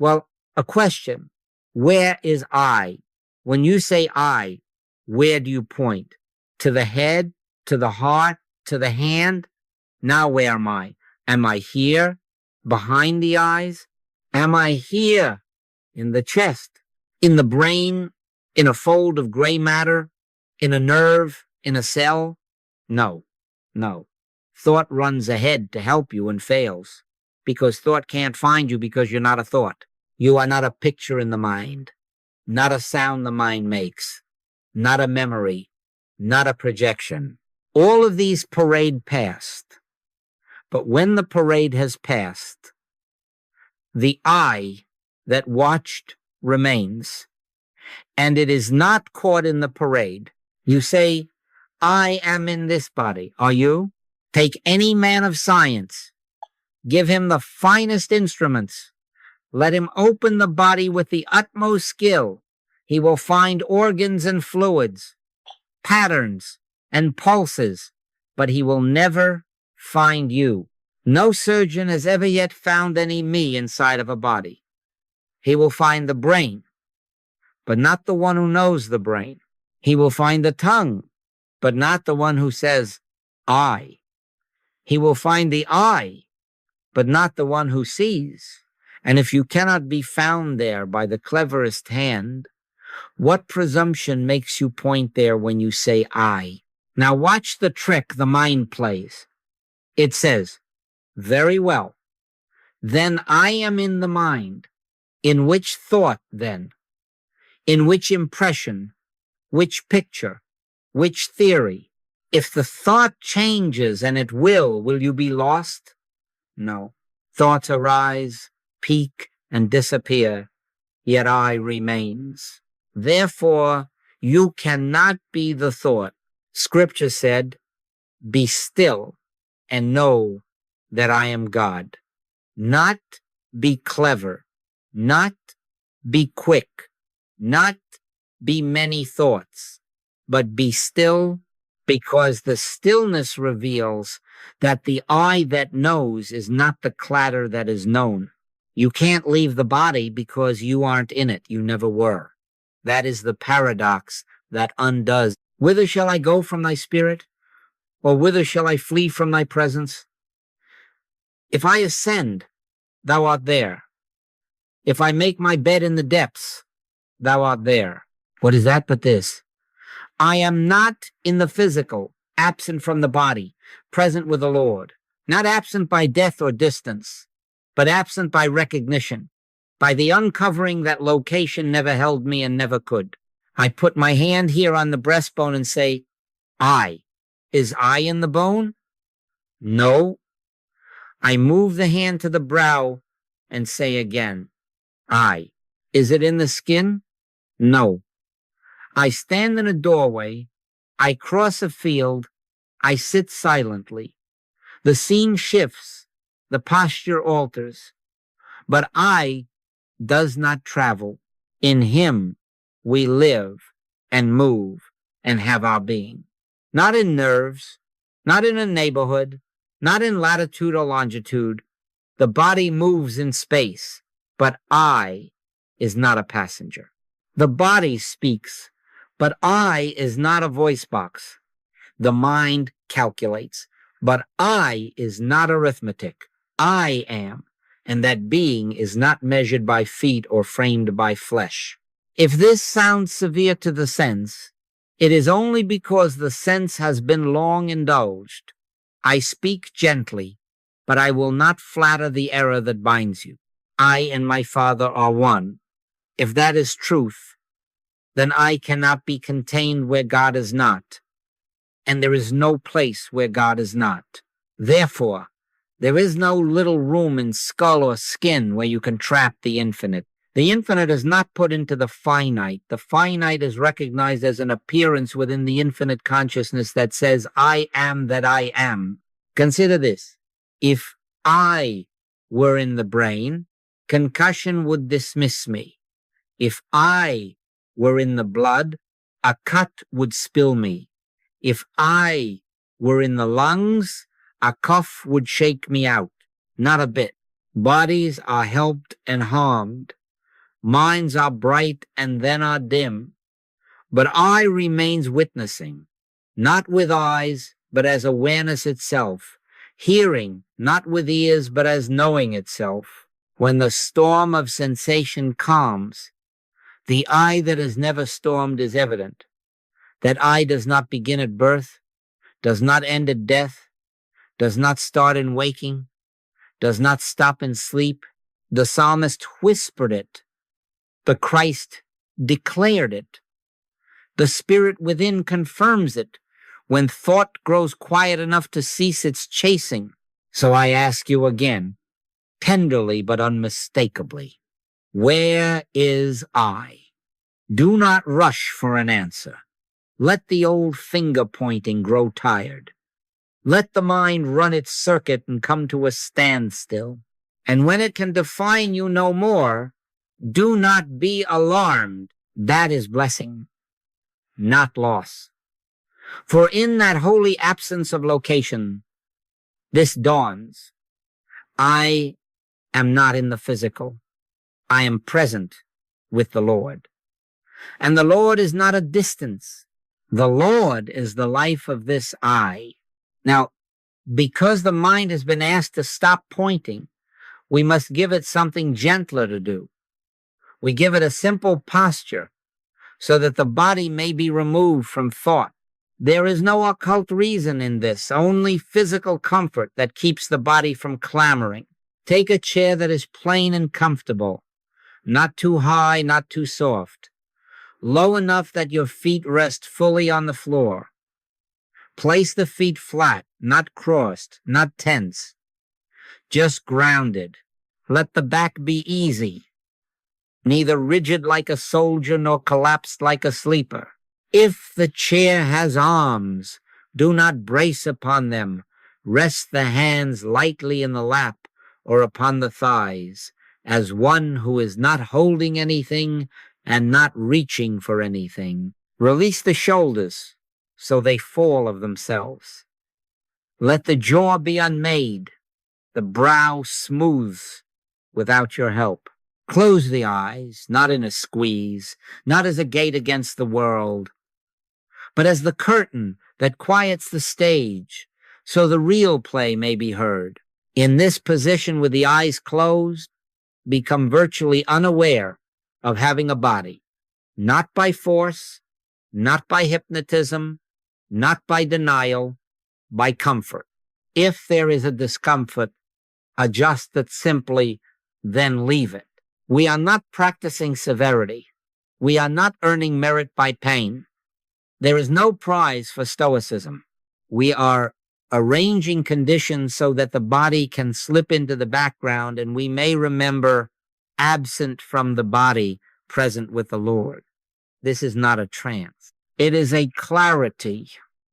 Well, a question. Where is I? When you say I, where do you point? To the head, to the heart, to the hand? Now where am I? Am I here, behind the eyes? Am I here, in the chest, in the brain, in a fold of gray matter, in a nerve, in a cell? No, no. Thought runs ahead to help you and fails, because thought can't find you because you're not a thought. You are not a picture in the mind, not a sound the mind makes, not a memory, not a projection. All of these parade past. But when the parade has passed, the I that watched remains, and it is not caught in the parade. You say, I am in this body. Are you? Take any man of science, give him the finest instruments, let him open the body with the utmost skill. He will find organs and fluids, patterns and pulses, but he will never find you. No surgeon has ever yet found any me inside of a body. He will find the brain, but not the one who knows the brain. He will find the tongue, but not the one who says, I. He will find the eye, but not the one who sees. And if you cannot be found there by the cleverest hand, what presumption makes you point there when you say I? Now watch the trick the mind plays. It says, very well, then I am in the mind. In which thought, then? In which impression? Which picture? Which theory? If the thought changes, and it will you be lost? No. Thoughts arise, peak, and disappear, yet I remains. Therefore, you cannot be the thought. Scripture said, be still and know that I am God. Not be clever, not be quick, not be many thoughts, but be still, because the stillness reveals that the I that knows is not the clatter that is known. You can't leave the body because you aren't in it. You never were. That is the paradox that undoes. Whither shall I go from thy spirit? Or whither shall I flee from thy presence? If I ascend, thou art there. If I make my bed in the depths, thou art there. What is that but this? I am not in the physical, absent from the body, present with the Lord, not absent by death or distance, but absent by recognition, by the uncovering that location never held me and never could. I put my hand here on the breastbone and say, I. Is I in the bone? No. I move the hand to the brow and say again, I. Is it in the skin? No. I stand in a doorway, I cross a field, I sit silently. The scene shifts, the posture alters, but I does not travel. In him we live and move and have our being. Not in nerves, not in a neighborhood, not in latitude or longitude. The body moves in space, but I is not a passenger. The body speaks, but I is not a voice box. The mind calculates, but I is not arithmetic. I am, and that being is not measured by feet or framed by flesh. If this sounds severe to the sense, it is only because the sense has been long indulged. I speak gently, but I will not flatter the error that binds you. I and my Father are one. If that is truth, then I cannot be contained where God is not, and there is no place where God is not. Therefore, there is no little room in skull or skin where you can trap the infinite. The infinite is not put into the finite. The finite is recognized as an appearance within the infinite consciousness that says, I am that I am. Consider this. If I were in the brain, concussion would dismiss me. If I were in the blood, a cut would spill me. If I were in the lungs, a cough would shake me out. Not a bit. Bodies are helped and harmed. Minds are bright and then are dim. But I remains witnessing, not with eyes, but as awareness itself, hearing, not with ears, but as knowing itself. When the storm of sensation calms, the I that has never stormed is evident. That I does not begin at birth, does not end at death, does not start in waking, does not stop in sleep. The psalmist whispered it. The Christ declared it. The spirit within confirms it when thought grows quiet enough to cease its chasing. So I ask you again, tenderly but unmistakably, where is I? Do not rush for an answer. Let the old finger pointing grow tired. Let the mind run its circuit and come to a standstill. And when it can define you no more, do not be alarmed. That is blessing, not loss. For in that holy absence of location, this dawns. I am not in the physical. I am present with the Lord. And the Lord is not a distance. The Lord is the life of this I. Now, because the mind has been asked to stop pointing, we must give it something gentler to do. We give it a simple posture so that the body may be removed from thought. There is no occult reason in this, only physical comfort that keeps the body from clamoring. Take a chair that is plain and comfortable, not too high, not too soft, low enough that your feet rest fully on the floor. Place the feet flat, not crossed, not tense, just grounded. Let the back be easy, neither rigid like a soldier nor collapsed like a sleeper. If the chair has arms, do not brace upon them. Rest the hands lightly in the lap or upon the thighs, as one who is not holding anything and not reaching for anything. Release the shoulders so they fall of themselves. Let the jaw be unmade, the brow smooth without your help. Close the eyes, not in a squeeze, not as a gate against the world, but as the curtain that quiets the stage so the real play may be heard. In this position with the eyes closed, become virtually unaware of having a body, not by force, not by hypnotism, not by denial, by comfort. If there is a discomfort, adjust it simply, then leave it. We are not practicing severity. We are not earning merit by pain. There is no prize for stoicism. We are arranging conditions so that the body can slip into the background and we may remember absent from the body, present with the Lord. This is not a trance. It is a clarity.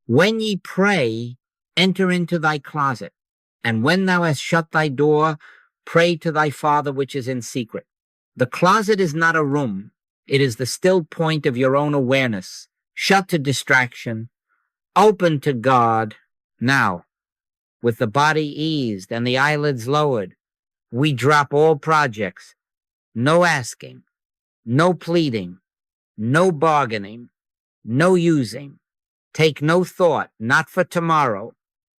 When ye pray, enter into thy closet, and when thou hast shut thy door, pray to thy Father which is in secret. The closet is not a room. It is the still point of your own awareness, shut to distraction, open to God. Now, with the body eased and the eyelids lowered, we drop all projects. No asking, no pleading, no bargaining, no using. Take no thought, not for tomorrow,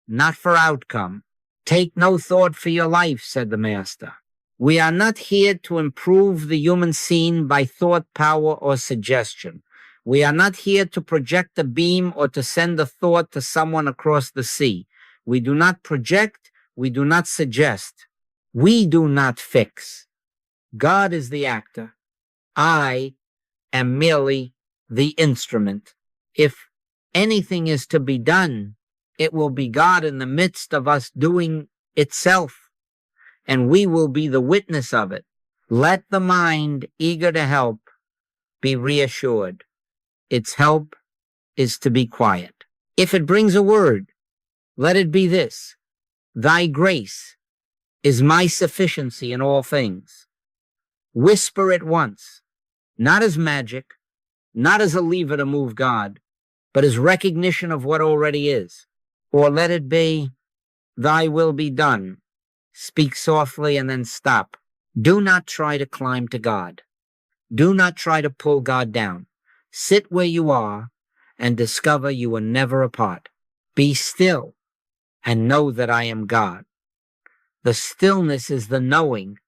not for outcome. Take no thought for your life, said the Master. We are not here to improve the human scene by thought, power, or suggestion. We are not here to project a beam or to send a thought to someone across the sea. We do not project. We do not suggest. We do not fix. God is the actor. I am merely the instrument. If anything is to be done, it will be God in the midst of us doing itself, and we will be the witness of it. Let the mind eager to help be reassured. Its help is to be quiet. If it brings a word, let it be this: thy grace is my sufficiency in all things. Whisper it once, not as magic, not as a lever to move God, but as recognition of what already is. Or let it be, thy will be done. Speak softly and then stop. Do not try to climb to God. Do not try to pull God down. Sit where you are and discover you were never apart. Be still and know that I am God. The stillness is the knowing.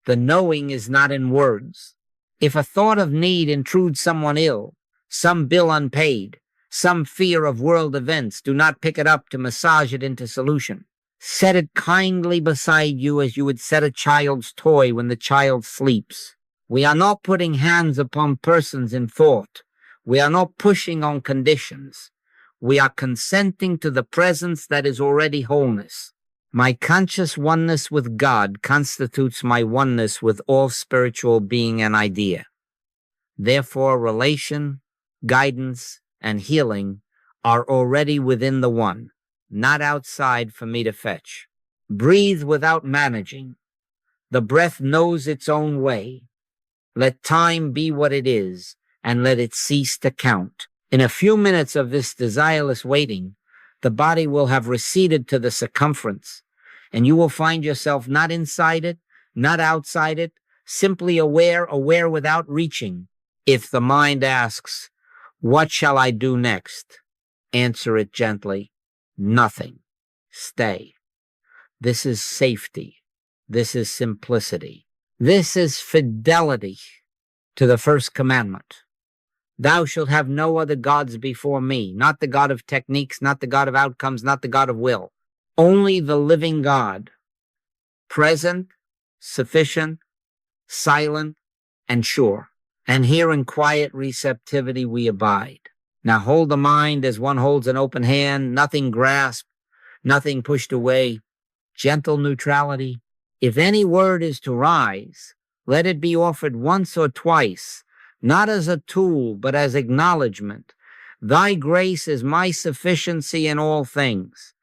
The knowing is not in words. If a thought of need intrudes someone ill, some bill unpaid, some fear of world events, do not pick it up to massage it into solution. Set it kindly beside you as you would set a child's toy when the child sleeps. We are not putting hands upon persons in thought. We are not pushing on conditions. We are consenting to the presence that is already wholeness. My conscious oneness with God constitutes my oneness with all spiritual being and idea. Therefore, relation, guidance, and healing are already within the one, not outside for me to fetch. Breathe without managing. The breath knows its own way. Let time be what it is, and let it cease to count. In a few minutes of this desireless waiting, the body will have receded to the circumference, and you will find yourself not inside it, not outside it, simply aware without reaching. If the mind asks, "What shall I do next?" answer it gently, "Nothing. Stay." This is safety. This is simplicity. This is fidelity to the first commandment. Thou shalt have no other gods before me, not the God of techniques, not the God of outcomes, not the God of will. Only the living God, present, sufficient, silent, and sure. And here in quiet receptivity we abide. Now hold the mind as one holds an open hand, nothing grasped, nothing pushed away. Gentle neutrality. If any word is to rise, let it be offered once or twice, not as a tool, but as acknowledgement. Thy grace is my sufficiency in all things.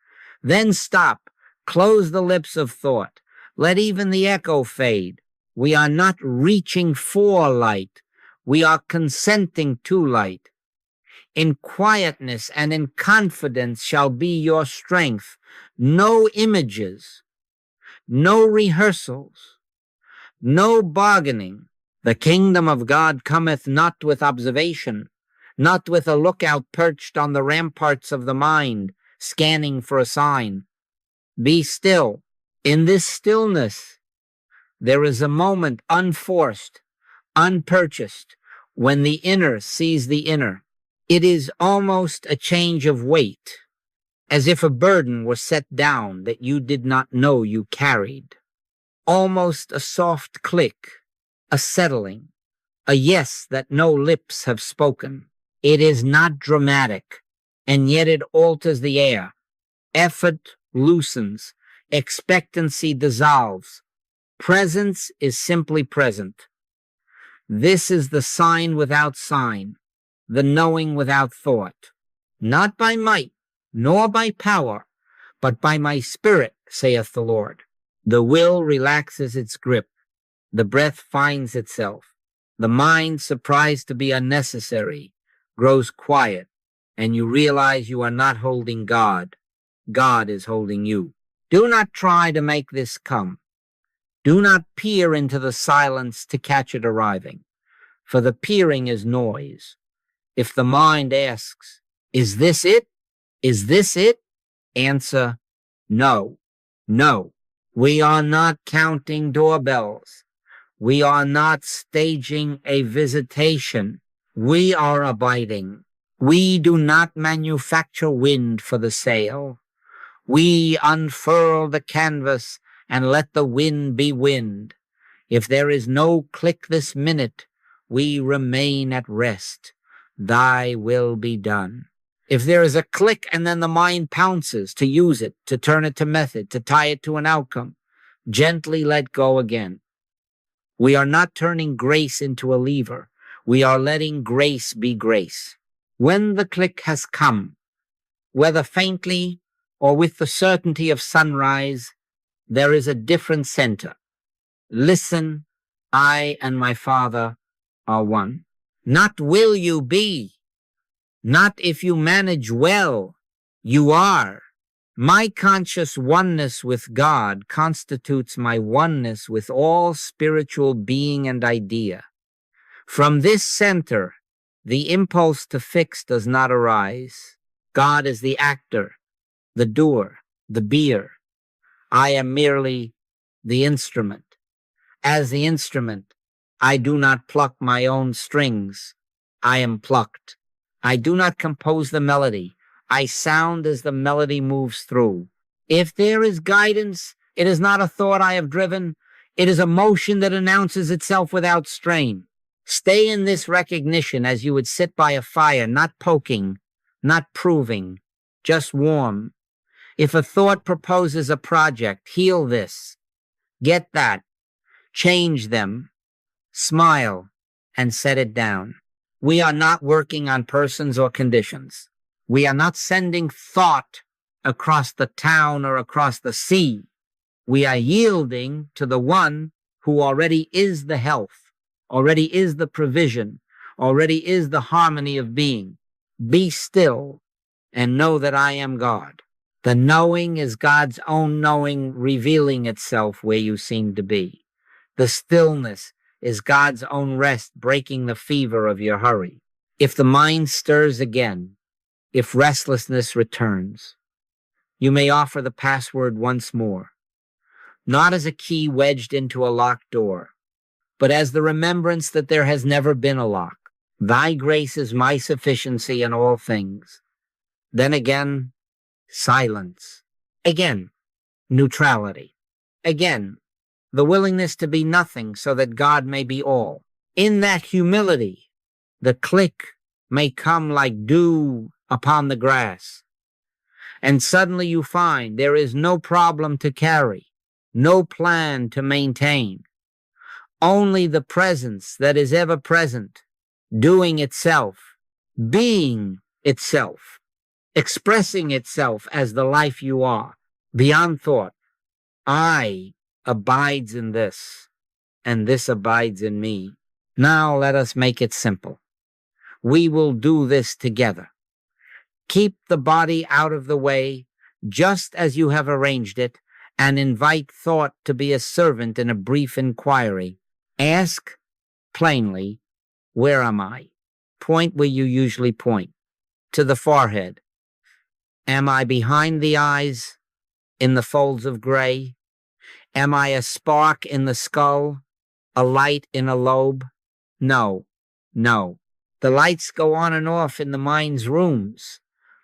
Then stop, close the lips of thought. Let even the echo fade. We are not reaching for light. We are consenting to light. In quietness and in confidence shall be your strength. No images, no rehearsals, no bargaining. The kingdom of God cometh not with observation, not with a lookout perched on the ramparts of the mind, scanning for a sign. Be still. In this stillness, there is a moment unforced, unpurchased, when the inner sees the inner. It is almost a change of weight, as if a burden were set down that you did not know you carried. Almost a soft click, a settling, a yes that no lips have spoken. It is not dramatic, and yet it alters the air. Effort loosens, expectancy dissolves. Presence is simply present. This is the sign without sign, the knowing without thought. Not by might, nor by power, but by my spirit, saith the Lord. The will relaxes its grip. The breath finds itself. The mind, surprised to be unnecessary, grows quiet, and you realize you are not holding God. God is holding you. Do not try to make this come. Do not peer into the silence to catch it arriving, for the peering is noise. If the mind asks, "Is this it? Is this it?" answer, "No, no." We are not counting doorbells. We are not staging a visitation. We are abiding. We do not manufacture wind for the sail. We unfurl the canvas and let the wind be wind. If there is no click this minute, we remain at rest. Thy will be done. If there is a click and then the mind pounces to use it, to turn it to method, to tie it to an outcome, gently let go again. We are not turning grace into a lever. We are letting grace be grace. When the click has come, whether faintly or with the certainty of sunrise, there is a different center. Listen, I and my Father are one. Not will you be, not if you manage well, you are. My conscious oneness with God constitutes my oneness with all spiritual being and idea. From this center, the impulse to fix does not arise. God is the actor, the doer, the beer. I am merely the instrument. As the instrument, I do not pluck my own strings. I am plucked. I do not compose the melody. I sound as the melody moves through. If there is guidance, it is not a thought I have driven. It is a motion that announces itself without strain. Stay in this recognition as you would sit by a fire, not poking, not proving, just warm. If a thought proposes a project, heal this. Get that. Change them. Smile and set it down. We are not working on persons or conditions. We are not sending thought across the town or across the sea. We are yielding to the one who already is the health, already is the provision, already is the harmony of being. Be still and know that I am God. The knowing is God's own knowing revealing itself where you seem to be. The stillness is God's own rest breaking the fever of your hurry. If the mind stirs again, if restlessness returns, you may offer the password once more, not as a key wedged into a locked door, but as the remembrance that there has never been a lock. Thy grace is my sufficiency in all things. Then again, silence. Again, neutrality. Again, the willingness to be nothing so that God may be all. In that humility, the click may come like dew upon the grass. And suddenly you find there is no problem to carry, no plan to maintain, only the presence that is ever present, doing itself, being itself, expressing itself as the life you are, beyond thought. I abides in this, and this abides in me. Now let us make it simple. We will do this together. Keep the body out of the way, just as you have arranged it, and invite thought to be a servant in a brief inquiry. Ask plainly, where am I? Point where you usually point, to the forehead. Am I behind the eyes, in the folds of gray? Am I a spark in the skull, a light in a lobe? No, no. The lights go on and off in the mind's rooms,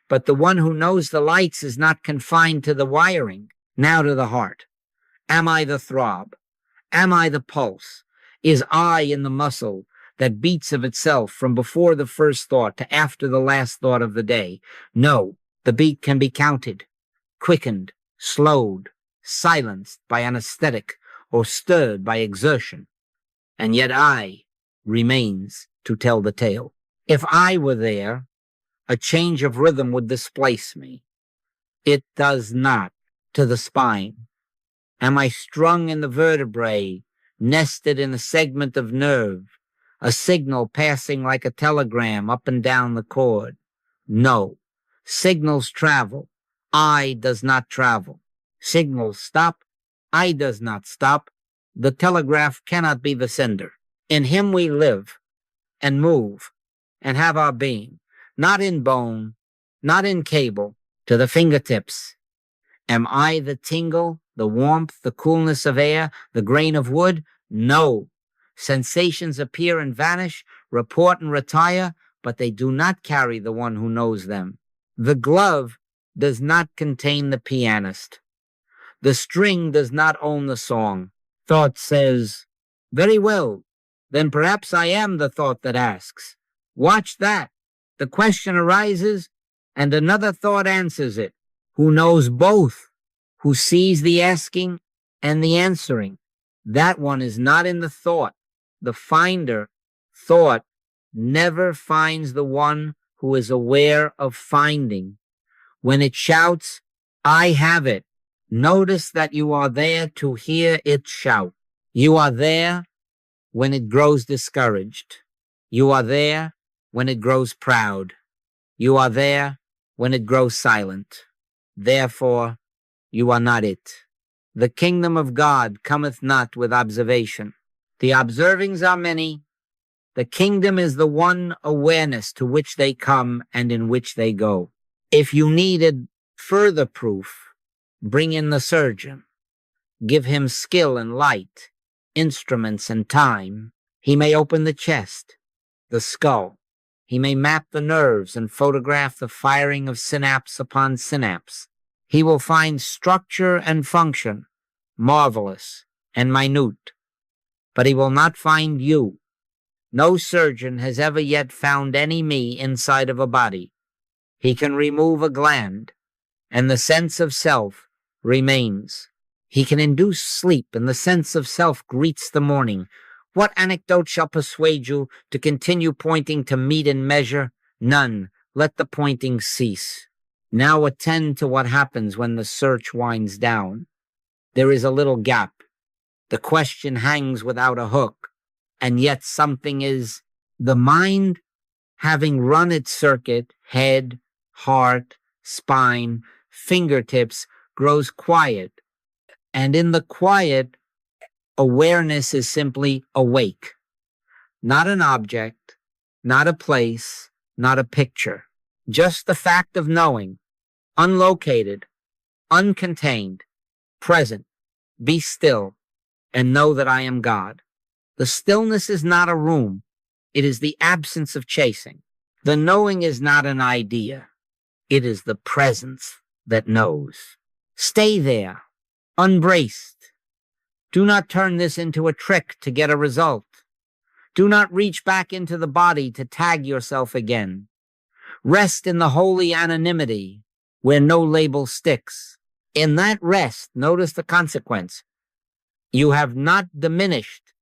but the one who knows the lights is not confined to the wiring. Now to the heart. Am I the throb? Am I the pulse? Is I in the muscle that beats of itself from before the first thought to after the last thought of the day? No, the beat can be counted, quickened, slowed, silenced by anesthetic or stirred by exertion. And yet I remains to tell the tale. If I were there, a change of rhythm would displace me. It does not. To the spine. Am I strung in the vertebrae, nested in a segment of nerve, a signal passing like a telegram up and down the cord? No. Signals travel. I does not travel. Signals stop. I does not stop. The telegraph cannot be the sender. In him we live and move and have our being, not in bone, not in cable, to the fingertips. Am I the tingle, the warmth, the coolness of air, the grain of wood? No. Sensations appear and vanish, report and retire, but they do not carry the one who knows them. The glove does not contain the pianist. The string does not own the song. Thought says, very well, then perhaps I am the thought that asks. Watch that. The question arises, and another thought answers it. Who knows both, who sees the asking and the answering. That one is not in the thought. The finder, thought, never finds the one who is aware of finding. When it shouts, I have it, notice that you are there to hear it shout. You are there when it grows discouraged. You are there when it grows proud. You are there when it grows silent. Therefore, you are not it. The kingdom of God cometh not with observation. The observings are many. The kingdom is the one awareness to which they come and in which they go. If you needed further proof, bring in the surgeon. Give him skill and light, instruments and time. He may open the chest, the skull. He may map the nerves and photograph the firing of synapse upon synapse. He will find structure and function, marvelous and minute. But he will not find you. No surgeon has ever yet found any me inside of a body. He can remove a gland, and the sense of self remains. He can induce sleep, and the sense of self greets the morning. What anecdote shall persuade you to continue pointing to meat and measure? None. Let the pointing cease. Now attend to what happens when the search winds down. There is a little gap. The question hangs without a hook, and yet something is. The mind, having run its circuit, head, heart, spine, fingertips, grows quiet. And in the quiet, awareness is simply awake. Not an object, not a place, not a picture. Just the fact of knowing, unlocated, uncontained, present. Be still and know that I am God. The stillness is not a room. It is the absence of chasing. The knowing is not an idea. It is the presence that knows. Stay there, unbraced. Do not turn this into a trick to get a result. Do not reach back into the body to tag yourself again. Rest in the holy anonymity where no label sticks. In that rest, notice the consequence. You have not diminished.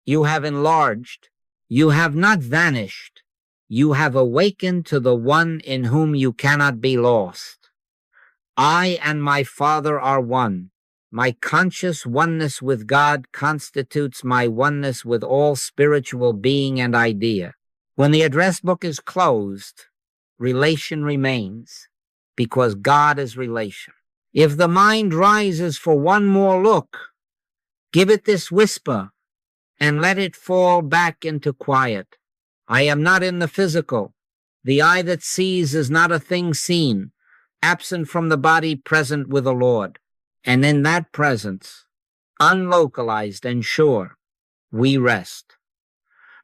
You have enlarged. You have not vanished. You have awakened to the one in whom you cannot be lost. I and my Father are one. My conscious oneness with God constitutes my oneness with all spiritual being and idea. When the address book is closed, relation remains, because God is relation. If the mind rises for one more look, give it this whisper and let it fall back into quiet. I am not in the physical. The eye that sees is not a thing seen, absent from the body, present with the Lord. And in that presence, unlocalized and sure, we rest.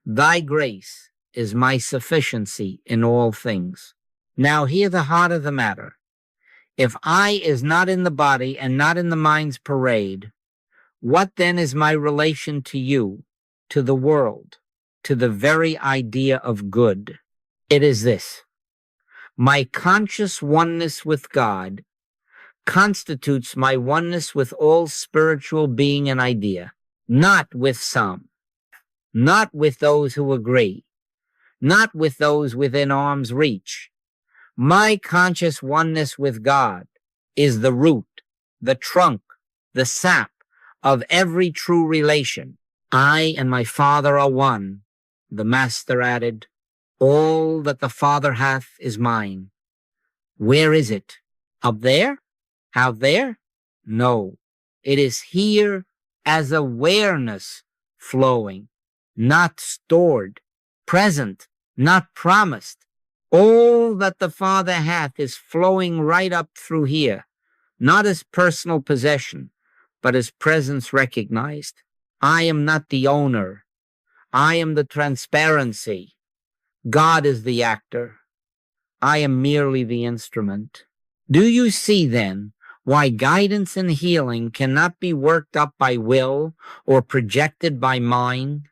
Thy grace is my sufficiency in all things. Now hear the heart of the matter. If I is not in the body and not in the mind's parade, what then is my relation to you, to the world, to the very idea of good? It is this. My conscious oneness with God constitutes my oneness with all spiritual being and idea, not with some, not with those who agree, not with those within arm's reach. My conscious oneness with God is the root, the trunk, the sap of every true relation. I and my Father are one. The Master added, all that the Father hath is mine. Where is it? Up there? Out there? No, it is here as awareness flowing, not stored, present, not promised. All that the Father hath is flowing right up through here, not as personal possession, but as presence recognized. I am not the owner. I am the transparency. God is the actor. I am merely the instrument. Do you see then why guidance and healing cannot be worked up by will or projected by mind?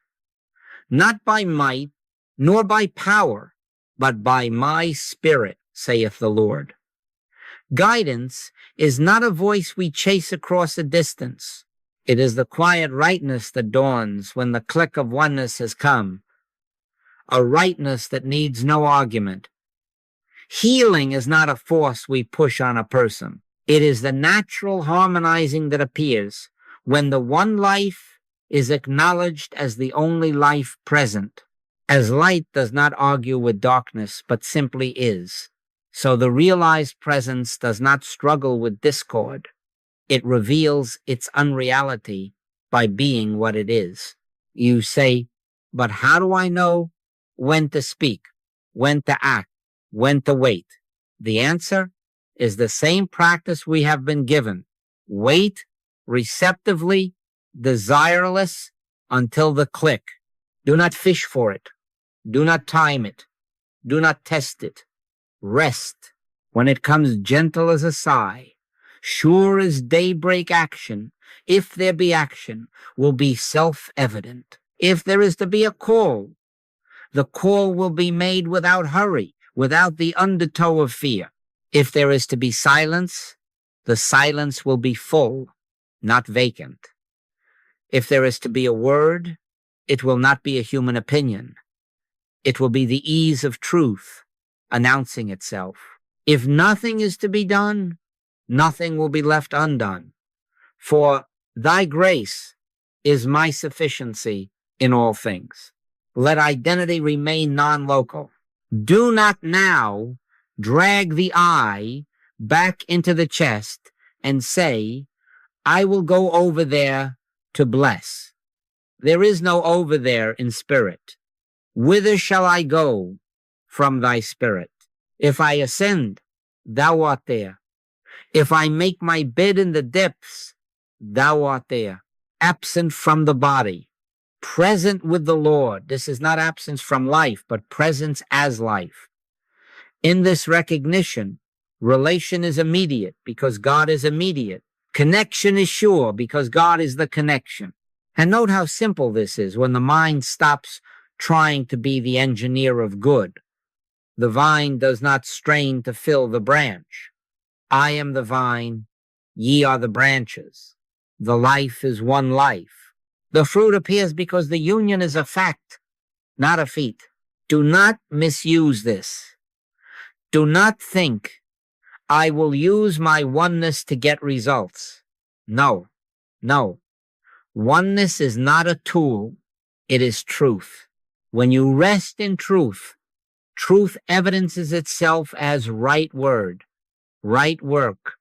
Not by might, nor by power, but by my spirit, saith the Lord. Guidance is not a voice we chase across a distance. It is the quiet rightness that dawns when the click of oneness has come, a rightness that needs no argument. Healing is not a force we push on a person. It is the natural harmonizing that appears when the one life is acknowledged as the only life present. As light does not argue with darkness, but simply is. So the realized presence does not struggle with discord. It reveals its unreality by being what it is. You say, but how do I know when to speak, when to act, when to wait? The answer is the same practice we have been given. Wait receptively, desireless, until the click. Do not fish for it. Do not time it. Do not test it. Rest when it comes gentle as a sigh, sure as daybreak action, if there be action, will be self-evident. If there is to be a call, the call will be made without hurry, without the undertow of fear. If there is to be silence, the silence will be full, not vacant. If there is to be a word, it will not be a human opinion. It will be the ease of truth announcing itself. If nothing is to be done, nothing will be left undone. For thy grace is my sufficiency in all things. Let identity remain non-local. Do not now drag the I back into the chest and say, I will go over there to bless. There is no over there in spirit. Whither shall I go from thy spirit? If I ascend, thou art there. If I make my bed in the depths, thou art there. Absent from the body, present with the Lord. This is not absence from life, but presence as life. In this recognition, relation is immediate because God is immediate. Connection is sure because God is the connection. And note how simple this is when the mind stops trying to be the engineer of good. The vine does not strain to fill the branch. I am the vine, ye are the branches. The life is one life. The fruit appears because the union is a fact, not a feat. Do not misuse this. Do not think, I will use my oneness to get results. No, no. Oneness is not a tool. It is truth. When you rest in truth, truth evidences itself as right word, right work,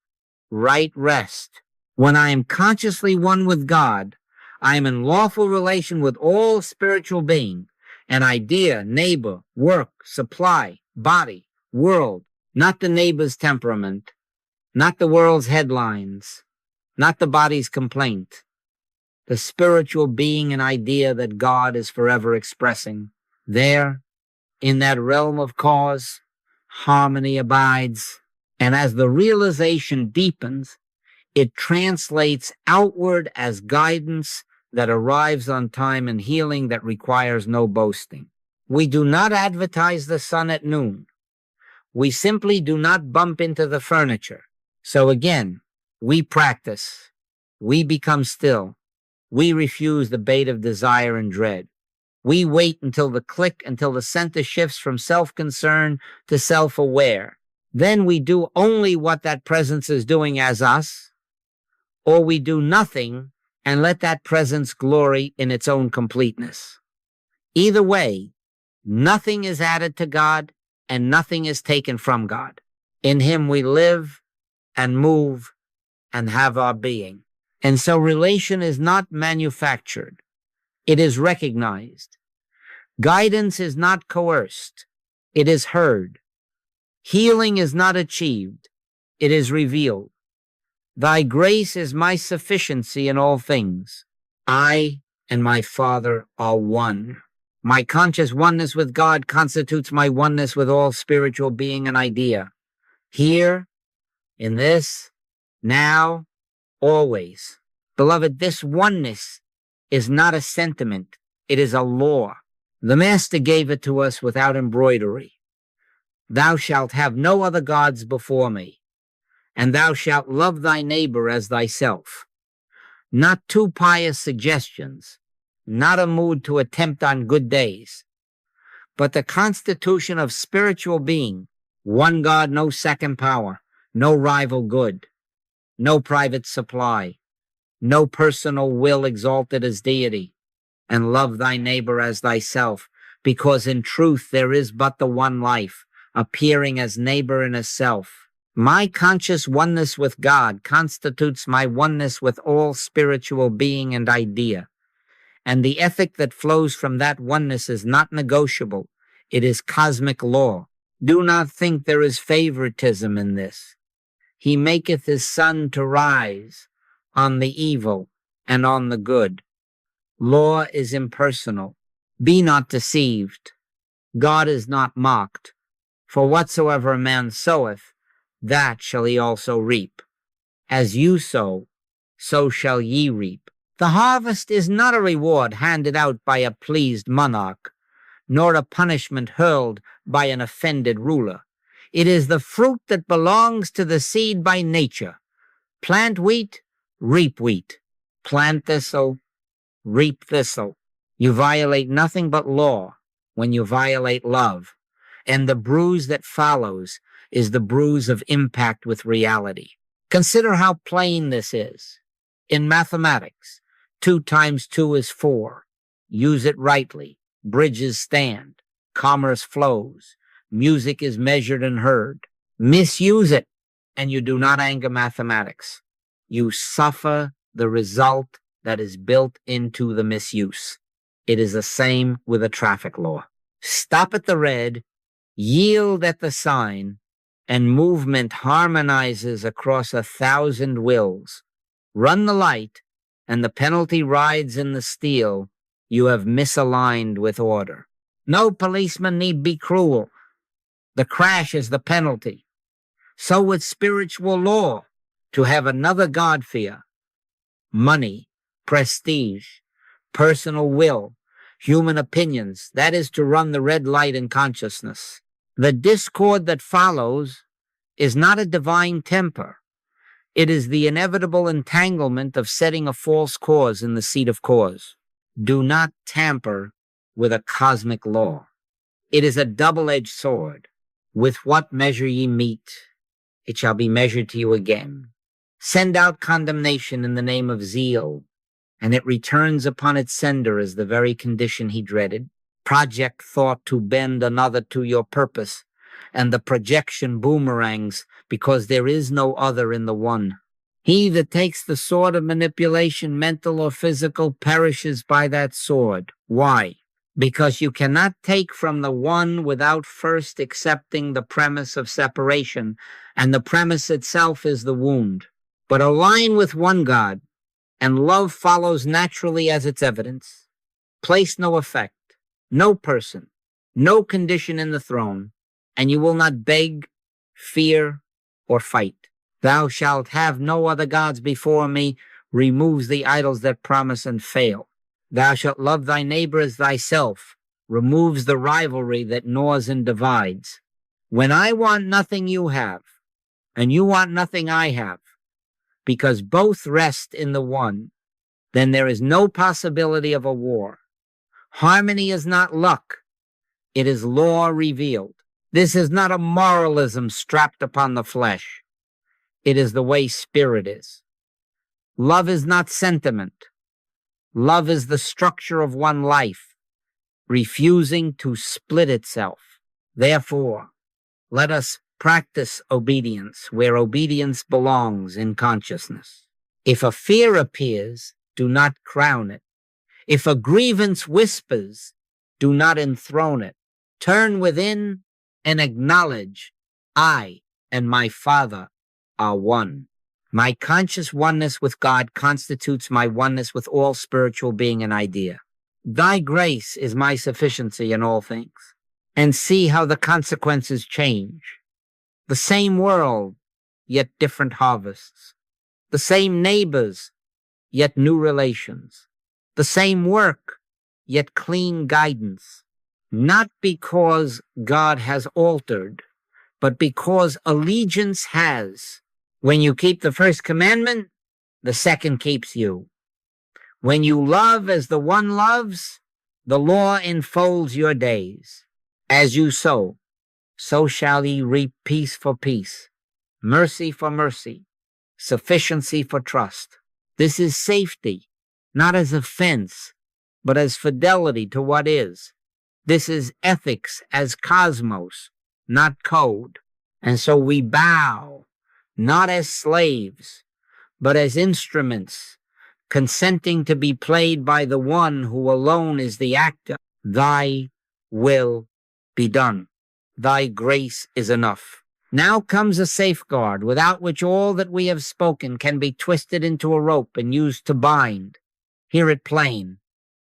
right rest. When I am consciously one with God, I am in lawful relation with all spiritual being, an idea, neighbor, work, supply, body, world, not the neighbor's temperament, not the world's headlines, not the body's complaint, the spiritual being and idea that God is forever expressing. There, in that realm of cause, harmony abides, and as the realization deepens, it translates outward as guidance that arrives on time and healing that requires no boasting. We do not advertise the sun at noon. We simply do not bump into the furniture. So again, we practice. We become still. We refuse the bait of desire and dread. We wait until the click, until the center shifts from self-concern to self-aware. Then we do only what that presence is doing as us, or we do nothing and let that presence glory in its own completeness. Either way, nothing is added to God and nothing is taken from God. In him we live and move and have our being. And so relation is not manufactured. It is recognized. Guidance is not coerced. It is heard. Healing is not achieved. It is revealed. Thy grace is my sufficiency in all things. I and my Father are one. My conscious oneness with God constitutes my oneness with all spiritual being and idea. Here, in this, now, always. Beloved, this oneness is not a sentiment. It is a law. The Master gave it to us without embroidery. Thou shalt have no other gods before me, and thou shalt love thy neighbor as thyself. Not two pious suggestions, not a mood to attempt on good days, but the constitution of spiritual being, one God, no second power, no rival good, no private supply, no personal will exalted as deity, and love thy neighbor as thyself, because in truth there is but the one life, appearing as neighbor and as self. My conscious oneness with God constitutes my oneness with all spiritual being and idea. And the ethic that flows from that oneness is not negotiable. It is cosmic law. Do not think there is favoritism in this. He maketh his sun to rise on the evil and on the good. Law is impersonal. Be not deceived. God is not mocked. For whatsoever a man soweth, that shall he also reap. As you sow, so shall ye reap. The harvest is not a reward handed out by a pleased monarch, nor a punishment hurled by an offended ruler. It is the fruit that belongs to the seed by nature. Plant wheat, reap wheat. Plant thistle, reap thistle. You violate nothing but law when you violate love, and the bruise that follows is the bruise of impact with reality. Consider how plain this is. In mathematics, 2 times 2 is 4. Use it rightly. Bridges stand. Commerce flows. Music is measured and heard. Misuse it, and you do not anger mathematics. You suffer the result that is built into the misuse. It is the same with a traffic law. Stop at the red, yield at the sign, and movement harmonizes across 1,000 wills. Run the light, and the penalty rides in the steel. You have misaligned with order. No policeman need be cruel. The crash is the penalty. So with spiritual law, to have another God-fear, money, prestige, personal will, human opinions, that is to run the red light in consciousness. The discord that follows is not a divine temper. It is the inevitable entanglement of setting a false cause in the seat of cause. Do not tamper with a cosmic law. It is a double-edged sword. With what measure ye meet, it shall be measured to you again. Send out condemnation in the name of zeal, and it returns upon its sender as the very condition he dreaded. Project thought to bend another to your purpose, and the projection boomerangs because there is no other in the one. He that takes the sword of manipulation, mental or physical, perishes by that sword. Why? Because you cannot take from the one without first accepting the premise of separation, and the premise itself is the wound. But align with one God, and love follows naturally as its evidence. Place no effect, no person, no condition in the throne, and you will not beg, fear, or fight. Thou shalt have no other gods before me removes the idols that promise and fail. Thou shalt love thy neighbor as thyself removes the rivalry that gnaws and divides. When I want nothing you have, and you want nothing I have, because both rest in the one, then there is no possibility of a war. Harmony is not luck. It is law revealed. This is not a moralism strapped upon the flesh. It is the way spirit is. Love is not sentiment. Love is the structure of one life, refusing to split itself. Therefore, let us practice obedience where obedience belongs in consciousness. If a fear appears, do not crown it. If a grievance whispers, do not enthrone it. Turn within and acknowledge, I and my Father are one. My conscious oneness with God constitutes my oneness with all spiritual being and idea. Thy grace is my sufficiency in all things. And see how the consequences change. The same world, yet different harvests. The same neighbors, yet new relations. The same work, yet clean guidance. Not because God has altered, but because allegiance has. When you keep the first commandment, the second keeps you. When you love as the one loves, the law enfolds your days. As you sow, so shall ye reap peace for peace, mercy for mercy, sufficiency for trust. This is safety, not as offense, but as fidelity to what is. This is ethics as cosmos, not code. And so we bow, not as slaves, but as instruments, consenting to be played by the one who alone is the actor. Thy will be done. Thy grace is enough. Now comes a safeguard, without which all that we have spoken can be twisted into a rope and used to bind. Hear it plain.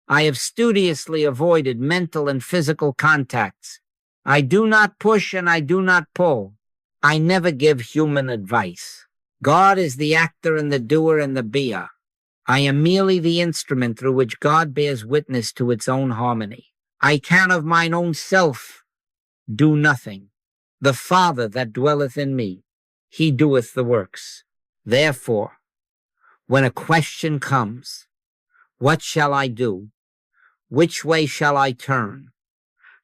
I have studiously avoided mental and physical contacts. I do not push and I do not pull. I never give human advice. God is the actor and the doer and the beer. I am merely the instrument through which God bears witness to its own harmony. I can of mine own self do nothing. The Father that dwelleth in me, he doeth the works. Therefore, when a question comes, what shall I do? Which way shall I turn?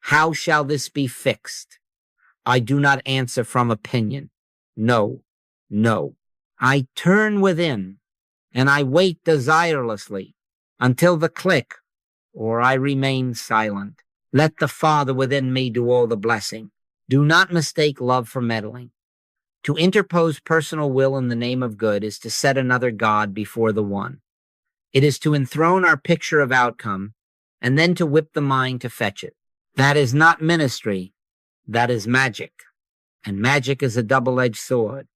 How shall this be fixed? I do not answer from opinion. No, no. I turn within, and I wait desirelessly until the click, or I remain silent. Let the Father within me do all the blessing. Do not mistake love for meddling. To interpose personal will in the name of good is to set another God before the one. It is to enthrone our picture of outcome and then to whip the mind to fetch it. That is not ministry. That is magic. And magic is a double-edged sword.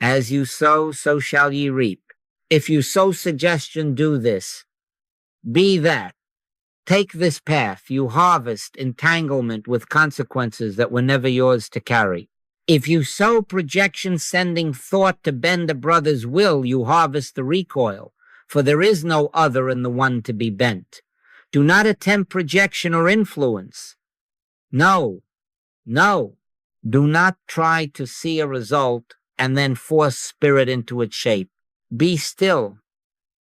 As you sow, so shall ye reap. If you sow suggestion, do this. Be that. Take this path. You harvest entanglement with consequences that were never yours to carry. If you sow projection, sending thought to bend a brother's will, you harvest the recoil, for there is no other in the one to be bent. Do not attempt projection or influence. No, no. Do not try to see a result and then force spirit into its shape. Be still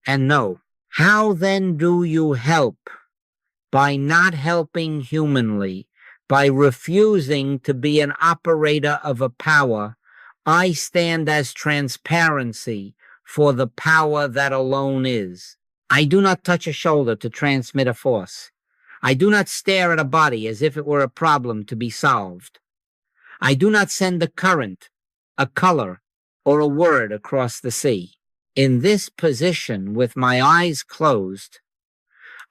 and know. How then do you help? By not helping humanly, by refusing to be an operator of a power. I stand as transparency for the power that alone is. I do not touch a shoulder to transmit a force. I do not stare at a body as if it were a problem to be solved. I do not send a current, a color, or a word across the sea. In this position, with my eyes closed,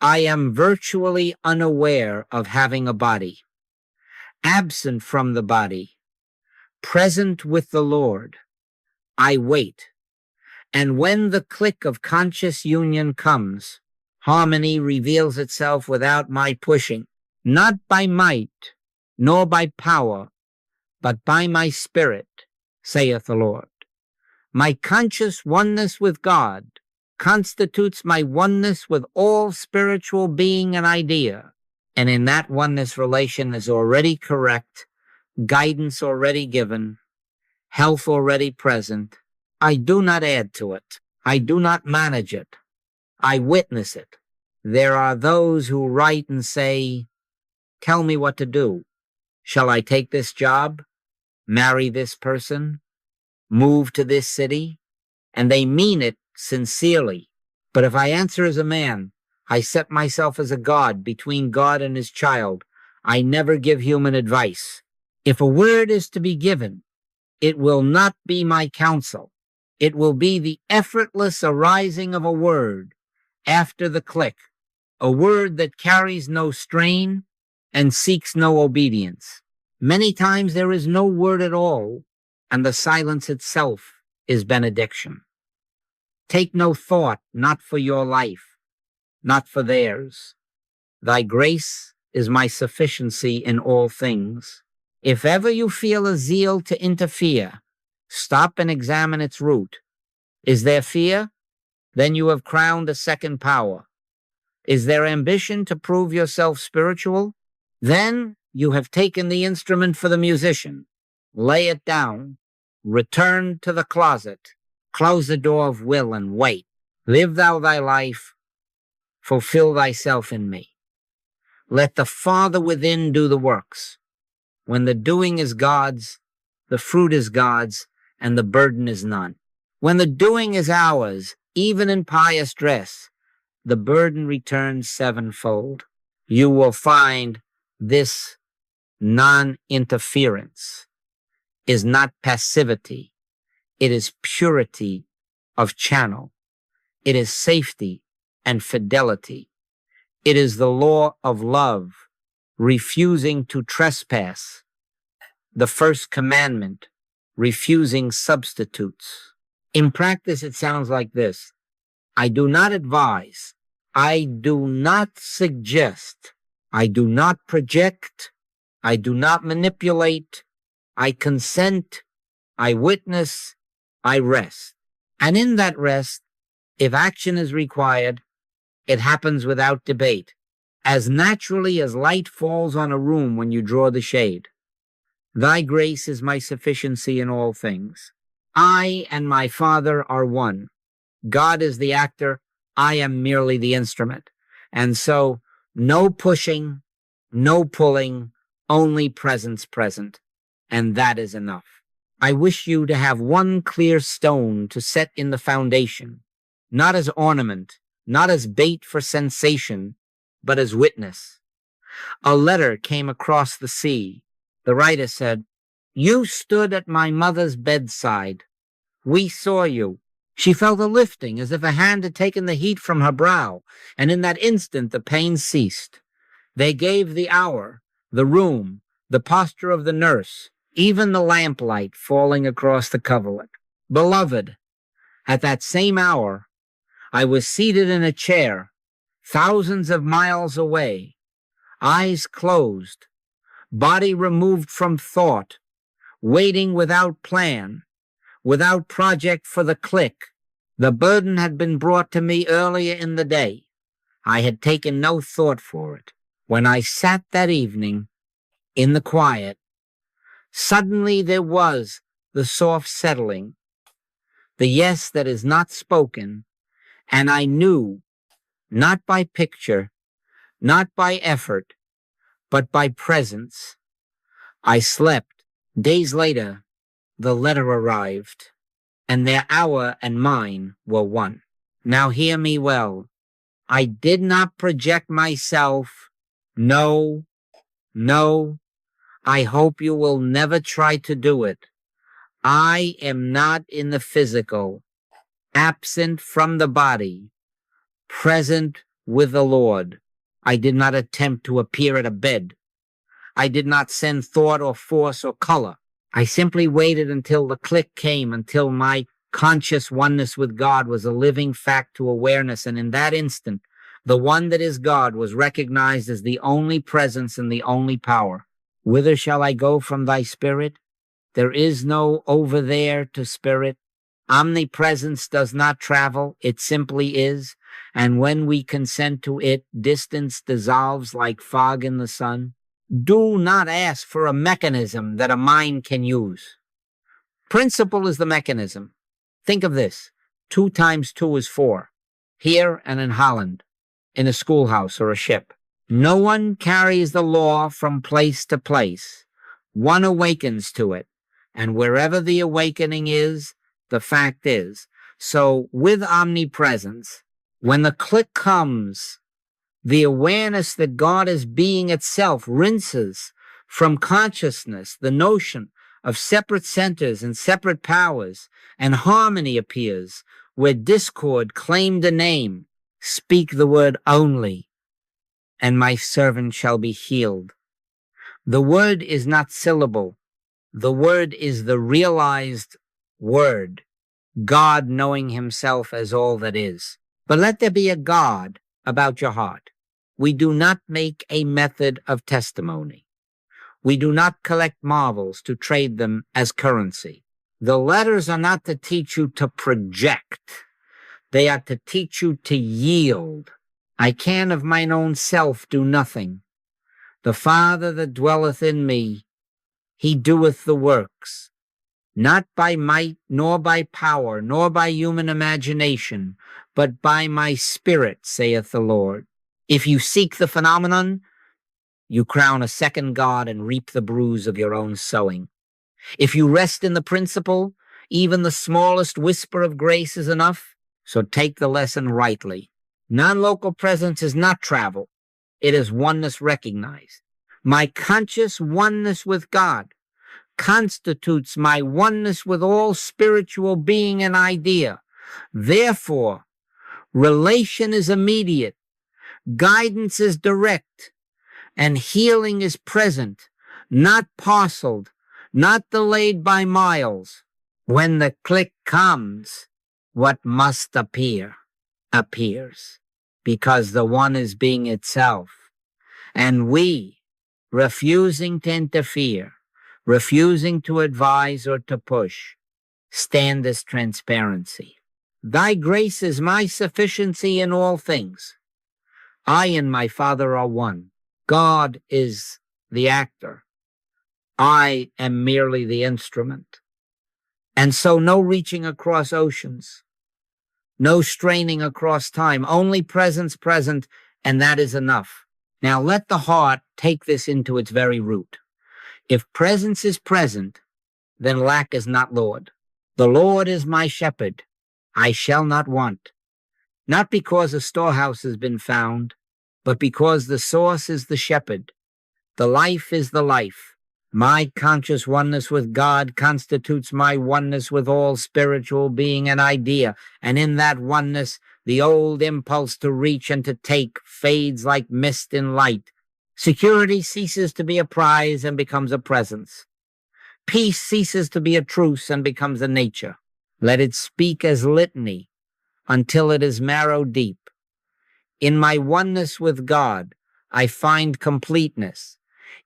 I am virtually unaware of having a body, absent from the body, present with the Lord. I wait. And when the click of conscious union comes, harmony reveals itself without my pushing, not by might, nor by power, but by my spirit, saith the Lord. My conscious oneness with God constitutes my oneness with all spiritual being and idea. And in that oneness relation is already correct, guidance already given, health already present. I do not add to it. I do not manage it. I witness it. There are those who write and say, tell me what to do. Shall I take this job? Marry this person? Move to this city? And they mean it sincerely. But if I answer as a man, I set myself as a God between God and his child. I never give human advice. If a word is to be given, it will not be my counsel. It will be the effortless arising of a word after the click, a word that carries no strain and seeks no obedience. Many times there is no word at all, and the silence itself is benediction. Take no thought, not for your life, not for theirs. Thy grace is my sufficiency in all things. If ever you feel a zeal to interfere, stop and examine its root. Is there fear? Then you have crowned a second power. Is there ambition to prove yourself spiritual? Then you have taken the instrument for the musician. Lay it down. Return to the closet. Close the door of will and wait. Live thou thy life. Fulfill thyself in me. Let the Father within do the works. When the doing is God's, the fruit is God's, and the burden is none. When the doing is ours, even in pious dress, the burden returns sevenfold. You will find this non-interference, is not passivity. It is purity of channel. It is safety and fidelity. It is the law of love, refusing to trespass. The first commandment, refusing substitutes. In practice, it sounds like this. I do not advise. I do not suggest. I do not project. I do not manipulate. I consent. I witness. I rest. And in that rest, if action is required, it happens without debate, as naturally as light falls on a room when you draw the shade. Thy grace is my sufficiency in all things. I and my Father are one. God is the actor. I am merely the instrument. And so no pushing, no pulling, only presence present. And that is enough. I wish you to have one clear stone to set in the foundation, not as ornament, not as bait for sensation, but as witness. A letter came across the sea. The writer said, "You stood at my mother's bedside. We saw you." She felt a lifting as if a hand had taken the heat from her brow, and in that instant the pain ceased. They gave the hour, the room, the posture of the nurse, even the lamplight falling across the coverlet. Beloved, at that same hour, I was seated in a chair, thousands of miles away, eyes closed, body removed from thought, waiting without plan, without project for the click. The burden had been brought to me earlier in the day. I had taken no thought for it. When I sat that evening in the quiet, suddenly there was the soft settling, the yes that is not spoken, and I knew, not by picture, not by effort, but by presence. I slept. Days later, the letter arrived, and their hour and mine were one. Now hear me well. I did not project myself. No, no. I hope you will never try to do it. I am not in the physical, absent from the body, present with the Lord. I did not attempt to appear at a bed. I did not send thought or force or color. I simply waited until the click came, until my conscious oneness with God was a living fact to awareness, and in that instant, the one that is God was recognized as the only presence and the only power. Whither shall I go from thy spirit? There is no over there to spirit. Omnipresence does not travel, it simply is, and when we consent to it, distance dissolves like fog in the sun. Do not ask for a mechanism that a mind can use. Principle is the mechanism. Think of this. 2 times 2 is 4. Here and in Holland, in a schoolhouse or a ship. No one carries the law from place to place. One awakens to it. And wherever the awakening is, the fact is. So with omnipresence, when the click comes, the awareness that God is being itself rinses from consciousness the notion of separate centers and separate powers, and harmony appears where discord claimed a name. Speak the word only, and my servant shall be healed. The word is not syllable. The word is the realized word, God knowing himself as all that is. But let there be a God about your heart. We do not make a method of testimony. We do not collect marvels to trade them as currency. The letters are not to teach you to project. They are to teach you to yield. I can of mine own self do nothing. The Father that dwelleth in me, he doeth the works, not by might, nor by power, nor by human imagination, but by my spirit, saith the Lord. If you seek the phenomenon, you crown a second God and reap the bruise of your own sowing. If you rest in the principle, even the smallest whisper of grace is enough, so take the lesson rightly. Non-local presence is not travel. It is oneness recognized. My conscious oneness with God constitutes my oneness with all spiritual being and idea. Therefore, relation is immediate, guidance is direct, and healing is present, not parceled, not delayed by miles. When the click comes, what must appear, appears, because the one is being itself. And we, refusing to interfere, refusing to advise or to push, stand as transparency. Thy grace is my sufficiency in all things. I and my Father are one. God is the actor. I am merely the instrument. And so no reaching across oceans, no straining across time, only presence present, and that is enough. Now let the heart take this into its very root. If presence is present, then lack is not Lord. The Lord is my shepherd. I shall not want. Not because a storehouse has been found, but because the source is the shepherd. The life is the life. My conscious oneness with God constitutes my oneness with all spiritual being and idea, and in that oneness, the old impulse to reach and to take fades like mist in light. Security ceases to be a prize and becomes a presence. Peace ceases to be a truce and becomes a nature. Let it speak as litany until it is marrow deep. In my oneness with God, I find completeness.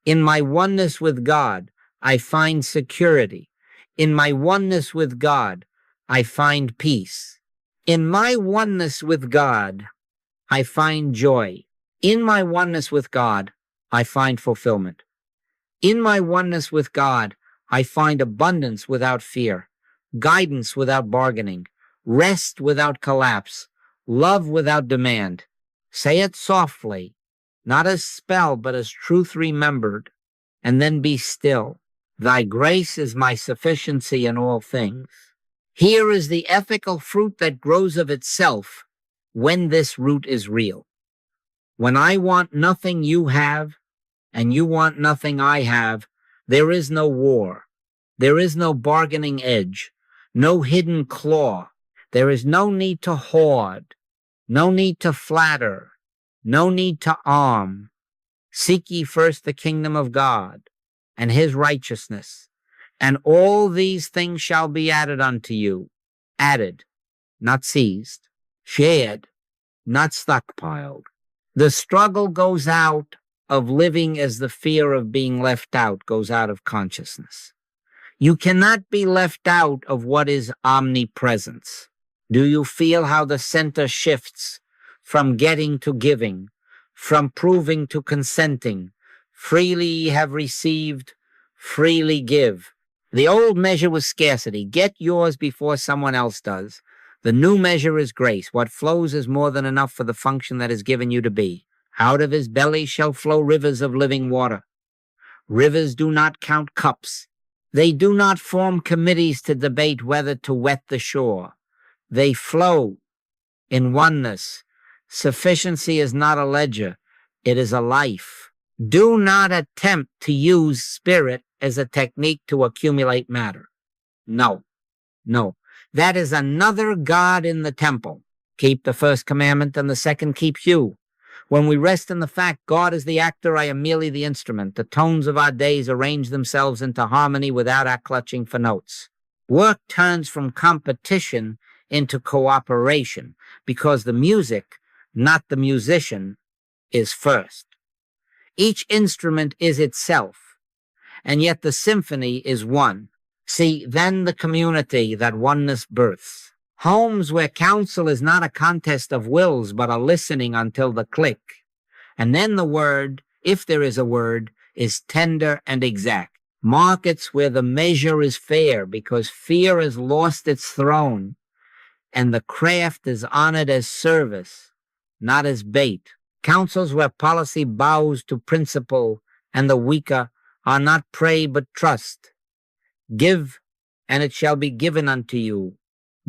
In my oneness with God, I find security. In my oneness with God, I find peace. In my oneness with God, I find joy. In my oneness with God, I find fulfillment. In my oneness with God, I find abundance without fear, guidance without bargaining, rest without collapse, love without demand. Say it softly, not as spell, but as truth remembered, and then be still. Thy grace is my sufficiency in all things. Here is the ethical fruit that grows of itself when this root is real. When I want nothing you have, and you want nothing I have, there is no war. There is no bargaining edge, no hidden claw. There is no need to hoard, no need to flatter, no need to arm. Seek ye first the kingdom of God and his righteousness, and all these things shall be added unto you. Added, not seized. Shared, not stockpiled. The struggle goes out of living as the fear of being left out goes out of consciousness. You cannot be left out of what is omnipresence. Do you feel how the center shifts from getting to giving, from proving to consenting? Freely ye have received, freely give. The old measure was scarcity. Get yours before someone else does. The new measure is grace. What flows is more than enough for the function that is given you to be. Out of his belly shall flow rivers of living water. Rivers do not count cups. They do not form committees to debate whether to wet the shore. They flow in oneness. Sufficiency is not a ledger. It is a life. Do not attempt to use spirit as a technique to accumulate matter. No. That is another God in the temple. Keep the first commandment and the second keeps you. When we rest in the fact God is the actor, I am merely the instrument. The tones of our days arrange themselves into harmony without our clutching for notes. Work turns from competition into cooperation because the music, not the musician, is first. Each instrument is itself, and yet the symphony is one. See, then the community that oneness births. Homes where counsel is not a contest of wills, but a listening until the click. And then the word, if there is a word, is tender and exact. Markets where the measure is fair because fear has lost its throne and the craft is honored as service, not as bait. Councils where policy bows to principle and the weaker are not prey but trust. Give, and it shall be given unto you.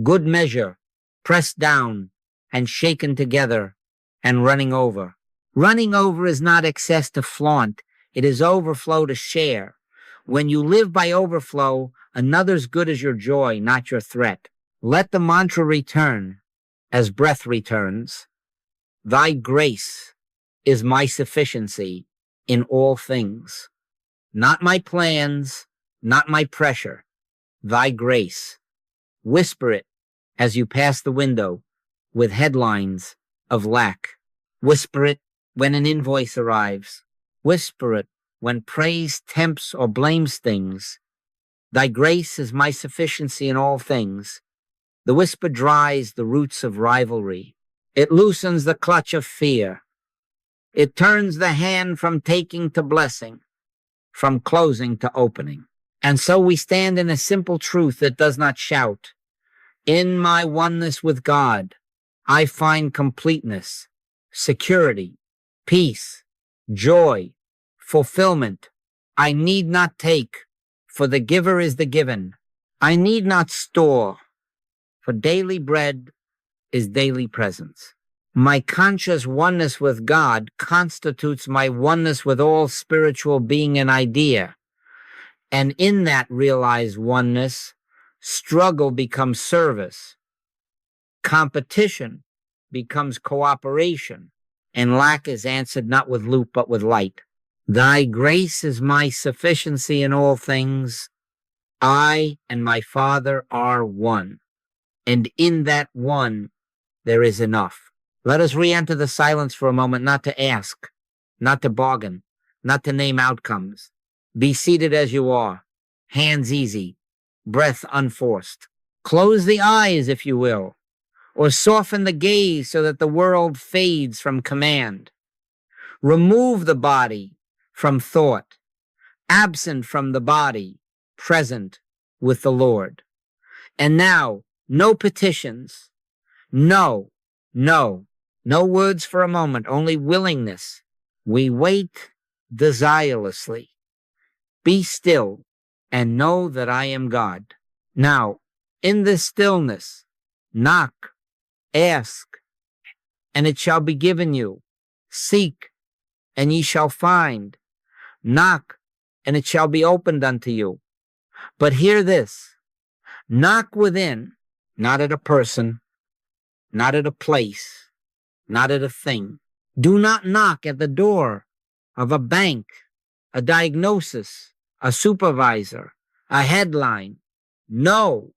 Good measure, pressed down and shaken together and running over. Running over is not excess to flaunt. It is overflow to share. When you live by overflow, another's good is your joy, not your threat. Let the mantra return as breath returns. Thy grace is my sufficiency in all things. Not my plans, not my pressure. Thy grace. Whisper it as you pass the window with headlines of lack. Whisper it when an invoice arrives. Whisper it when praise tempts or blames things. Thy grace is my sufficiency in all things. The whisper dries the roots of rivalry. It loosens the clutch of fear. It turns the hand from taking to blessing, from closing to opening. And so we stand in a simple truth that does not shout. In my oneness with God, I find completeness, security, peace, joy, fulfillment. I need not take, for the giver is the given. I need not store, for daily bread is daily presence. My conscious oneness with God constitutes my oneness with all spiritual being and idea. And in that realized oneness, struggle becomes service. Competition becomes cooperation. And lack is answered not with loot, but with light. Thy grace is my sufficiency in all things. I and my Father are one. And in that one, there is enough. Let us re-enter the silence for a moment, not to ask, not to bargain, not to name outcomes. Be seated as you are, hands easy, breath unforced. Close the eyes, if you will, or soften the gaze so that the world fades from command. Remove the body from thought, absent from the body, present with the Lord. And now, no petitions, no words for a moment, only willingness. We wait desirelessly. Be still and know that I am God. Now, in this stillness, knock, ask, and it shall be given you. Seek, and ye shall find. Knock, and it shall be opened unto you. But hear this, knock within, not at a person, not at a place, not at a thing. Do not knock at the door of a bank, a diagnosis, a supervisor, a headline. No.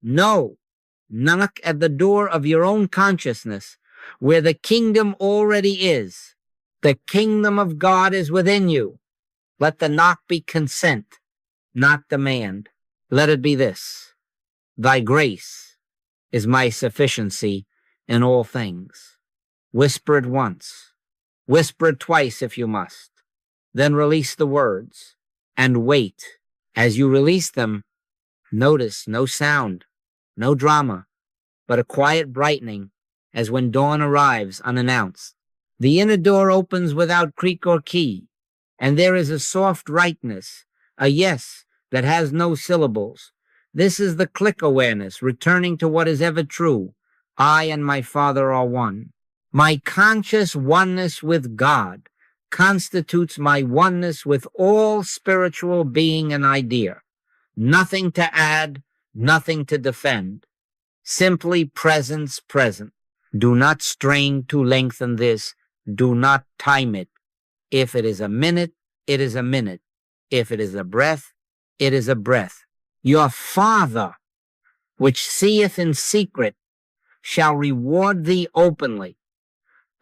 Knock at the door of your own consciousness, where the kingdom already is. The kingdom of God is within you. Let the knock be consent, not demand. Let it be this. Thy grace is my sufficiency in all things. Whisper it once. Whisper it twice if you must. Then release the words and wait. As you release them, notice no sound, no drama, but a quiet brightening as when dawn arrives unannounced. The inner door opens without creak or key, and there is a soft rightness, a yes that has no syllables. This is the click awareness, returning to what is ever true. I and my Father are one. My conscious oneness with God constitutes my oneness with all spiritual being and idea. Nothing to add, nothing to defend. Simply presence present. Do not strain to lengthen this. Do not time it. If it is a minute, it is a minute. If it is a breath, it is a breath. Your Father, which seeth in secret, shall reward thee openly.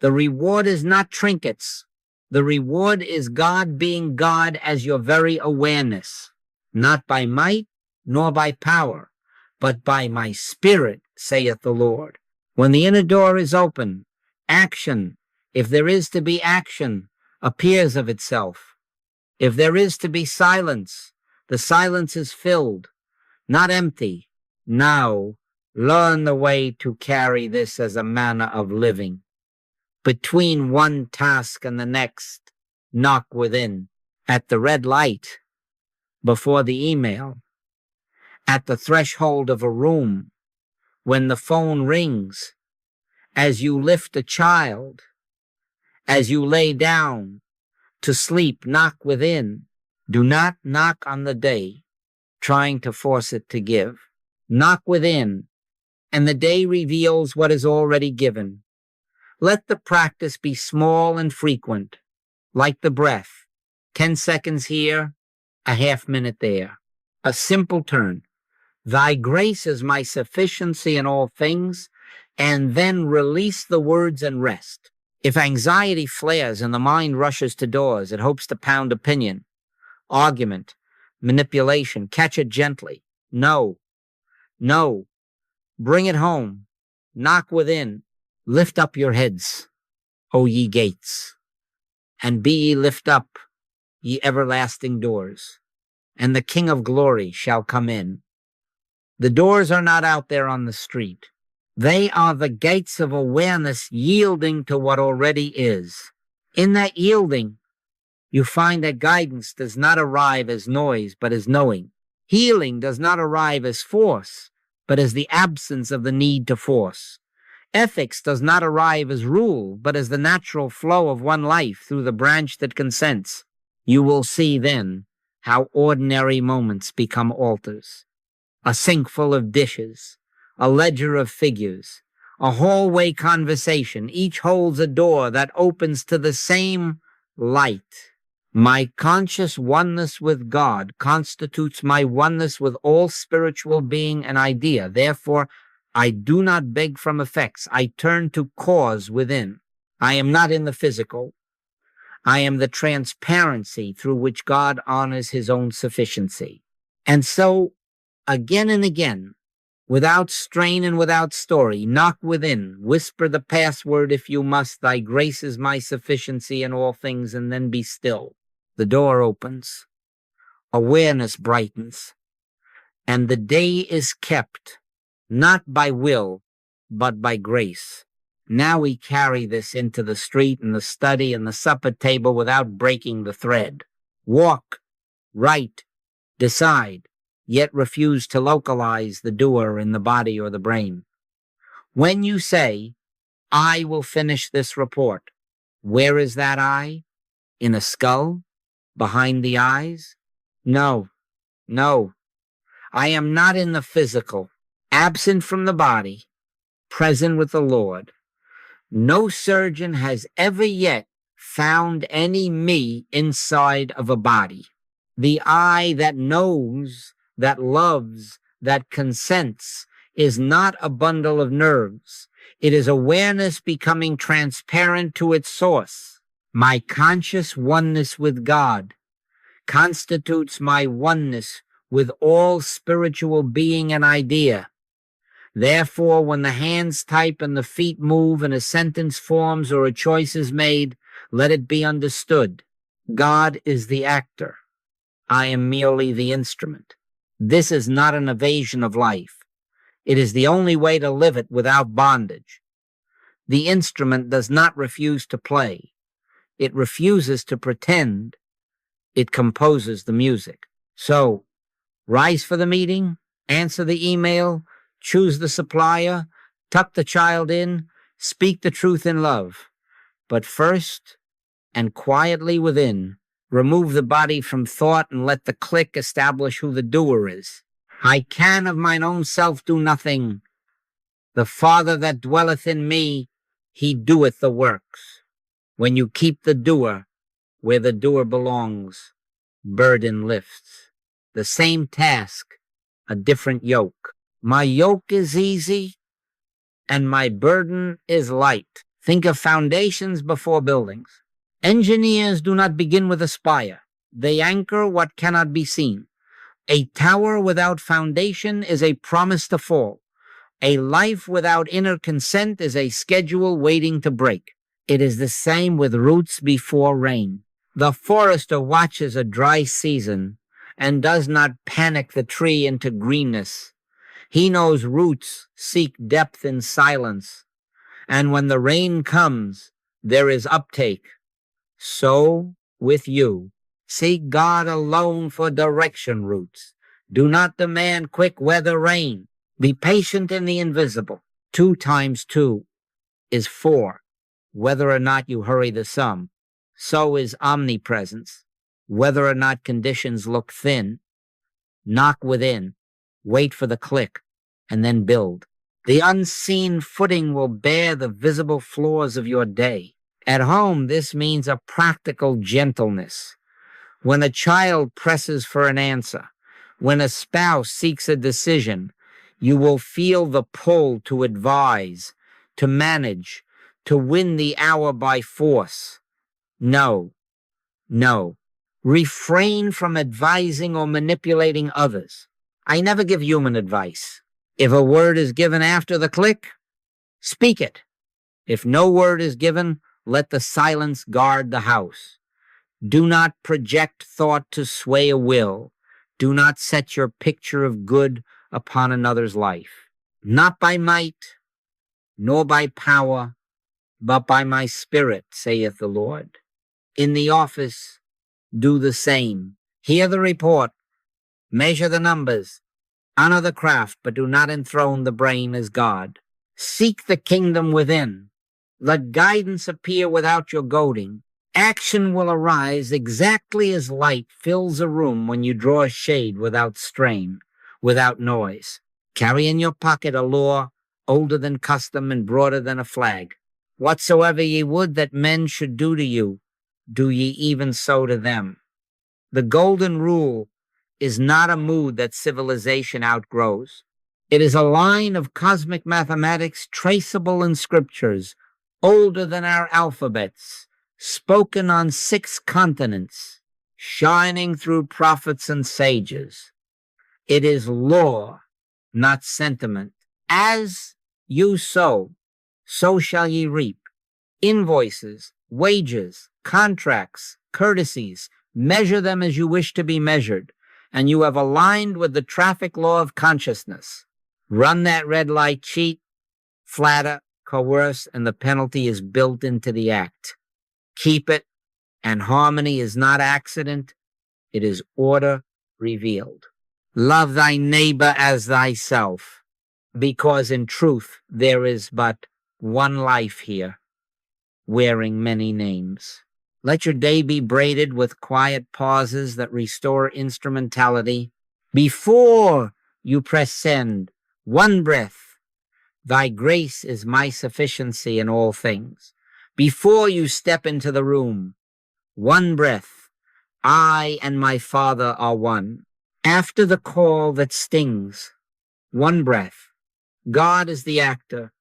The reward is not trinkets. The reward is God being God as your very awareness. Not by might, nor by power, but by my Spirit, saith the Lord. When the inner door is open, action, if there is to be action, appears of itself. If there is to be silence, the silence is filled, not empty. Now, learn the way to carry this as a manner of living. Between one task and the next, knock within. At the red light, before the email, at the threshold of a room, when the phone rings, as you lift a child, as you lay down, To sleep, knock within. Do not knock on the day, trying to force it to give. Knock within, and the day reveals what is already given. Let the practice be small and frequent, like the breath. 10 seconds here, a half minute there. A simple turn. Thy grace is my sufficiency in all things, and then release the words and rest. If anxiety flares and the mind rushes to doors, it hopes to pound opinion, argument, manipulation. Catch it gently. No. Bring it home. Knock within. Lift up your heads, O ye gates, and be ye lift up, ye everlasting doors, and the King of glory shall come in. The doors are not out there on the street. They are the gates of awareness yielding to what already is. In that yielding, you find that guidance does not arrive as noise, but as knowing. Healing does not arrive as force, but as the absence of the need to force. Ethics does not arrive as rule, but as the natural flow of one life through the branch that consents. You will see then how ordinary moments become altars. A sink full of dishes, a ledger of figures, a hallway conversation. Each holds a door that opens to the same light. My conscious oneness with God constitutes my oneness with all spiritual being and idea. Therefore, I do not beg from effects. I turn to cause within. I am not in the physical. I am the transparency through which God honors his own sufficiency. And so, again and again, without strain and without story, knock within, whisper the password if you must, thy grace is my sufficiency in all things, and then be still. The door opens, awareness brightens, and the day is kept, not by will, but by grace. Now we carry this into the street and the study and the supper table without breaking the thread. Walk, write, decide, yet refuse to localize the doer in the body or the brain. When you say, I will finish this report, where is that I? In a skull? Behind the eyes? No. I am not in the physical, absent from the body, present with the Lord. No surgeon has ever yet found any me inside of a body. The I that knows, that loves, that consents is not a bundle of nerves. It is awareness becoming transparent to its source. My conscious oneness with God constitutes my oneness with all spiritual being and idea. Therefore, when the hands type and the feet move and a sentence forms or a choice is made, let it be understood. God is the actor. I am merely the instrument. This is not an evasion of life. It is the only way to live it without bondage. The instrument does not refuse to play. It refuses to pretend. It composes the music. So, rise for the meeting, answer the email, choose the supplier, tuck the child in, speak the truth in love. But first, and quietly within, remove the body from thought and let the click establish who the doer is. I can of mine own self do nothing. The Father that dwelleth in me, he doeth the works. When you keep the doer where the doer belongs, burden lifts. The same task, a different yoke. My yoke is easy and my burden is light. Think of foundations before buildings. Engineers do not begin with a spire. They anchor what cannot be seen. A tower without foundation is a promise to fall. A life without inner consent is a schedule waiting to break. It is the same with roots before rain. The forester watches a dry season and does not panic the tree into greenness. He knows roots seek depth in silence, and when the rain comes, there is uptake. So with you, seek God alone for direction, roots. Do not demand quick weather rain. Be patient in the invisible. 2 times 2 is 4, whether or not you hurry the sum. So is omnipresence. Whether or not conditions look thin, knock within, wait for the click, and then build. The unseen footing will bear the visible flaws of your day. At home, this means a practical gentleness. When a child presses for an answer, when a spouse seeks a decision, you will feel the pull to advise, to manage, to win the hour by force. No, no. Refrain from advising or manipulating others. I never give human advice. If a word is given after the click, speak it. If no word is given, let the silence guard the house. Do not project thought to sway a will. Do not set your picture of good upon another's life. Not by might, nor by power, but by my spirit, saith the Lord. In the office, do the same. Hear the report. Measure the numbers. Honor the craft, but do not enthrone the brain as God. Seek the kingdom within. Let guidance appear without your goading. Action will arise exactly as light fills a room when you draw a shade without strain, without noise. Carry in your pocket a law older than custom and broader than a flag. Whatsoever ye would that men should do to you, do ye even so to them. The golden rule is not a mood that civilization outgrows. It is a line of cosmic mathematics traceable in scriptures, older than our alphabets, spoken on 6 continents, shining through prophets and sages. It is law, not sentiment. As you sow, so shall ye reap. Invoices, wages, contracts, courtesies, measure them as you wish to be measured, and you have aligned with the traffic law of consciousness. Run that red light, cheat, flatter, coerce, and the penalty is built into the act. Keep it, and harmony is not accident, it is order revealed. Love thy neighbor as thyself, because in truth there is but one life here, wearing many names. Let your day be braided with quiet pauses that restore instrumentality. Before you press send, one breath, thy grace is my sufficiency in all things. Before you step into the room, one breath, I and my Father are one. After the call that stings, one breath, God is the actor,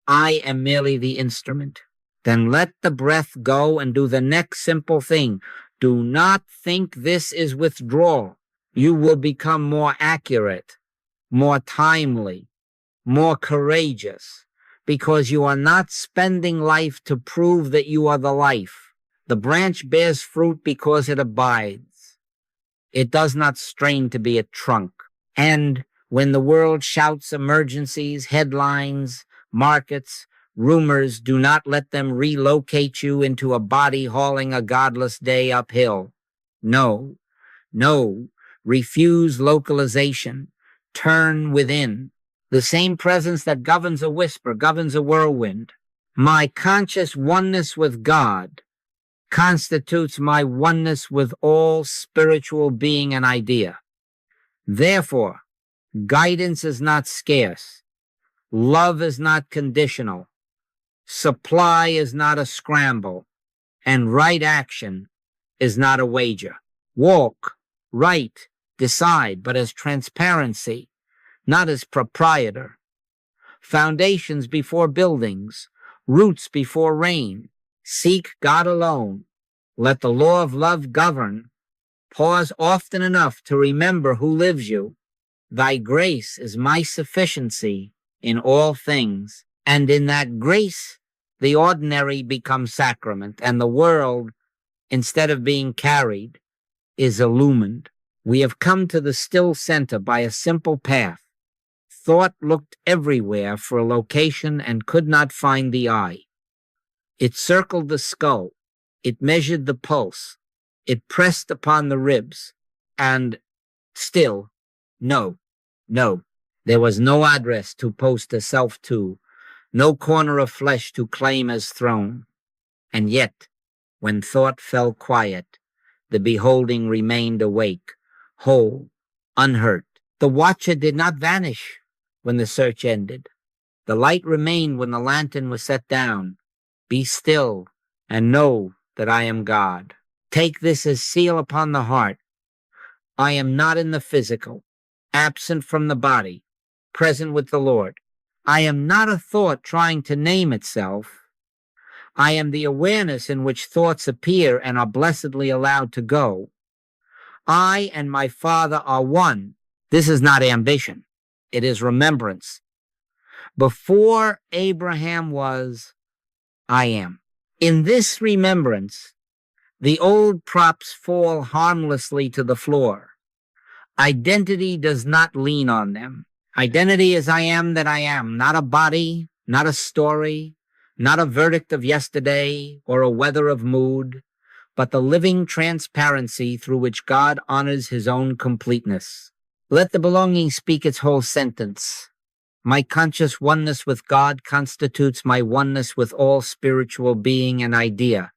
I am merely the instrument. Then let the breath go and do the next simple thing. Do not think this is withdrawal. You will become more accurate, more timely, more courageous, because you are not spending life to prove that you are the life. The branch bears fruit because it abides. It does not strain to be a trunk. And when the world shouts emergencies, headlines, markets, rumors, do not let them relocate you into a body hauling a godless day uphill. No, no, refuse localization. Turn within. The same presence that governs a whisper governs a whirlwind. My conscious oneness with God constitutes my oneness with all spiritual being and idea. Therefore, guidance is not scarce. Love is not conditional. Supply is not a scramble. And right action is not a wager. Walk, write, decide, but as transparency, not as proprietor. Foundations before buildings, roots before rain. Seek God alone. Let the law of love govern. Pause often enough to remember who lives you. Thy grace is my sufficiency in all things. And in that grace, the ordinary becomes sacrament, and the world, instead of being carried, is illumined. We have come to the still center by a simple path. Thought looked everywhere for a location and could not find the eye. It circled the skull. It measured the pulse. It pressed upon the ribs. And still, no. There was no address to post a self to, no corner of flesh to claim as throne. And yet, When thought fell quiet, the beholding remained awake, whole, unhurt. The watcher did not vanish when the search ended. The light remained when the lantern was set down. Be still and know that I am God. Take this as seal upon the heart. I am not in the physical, absent from the body, present with the Lord. I am not a thought trying to name itself. I am the awareness in which thoughts appear and are blessedly allowed to go. I and my Father are one. This is not ambition. It is remembrance. Before Abraham was, I am. In this remembrance, the old props fall harmlessly to the floor. Identity does not lean on them. Identity is I am that I am, not a body, not a story, not a verdict of yesterday or a weather of mood, but the living transparency through which God honors his own completeness. Let the belonging speak its whole sentence. My conscious oneness with God constitutes my oneness with all spiritual being and idea,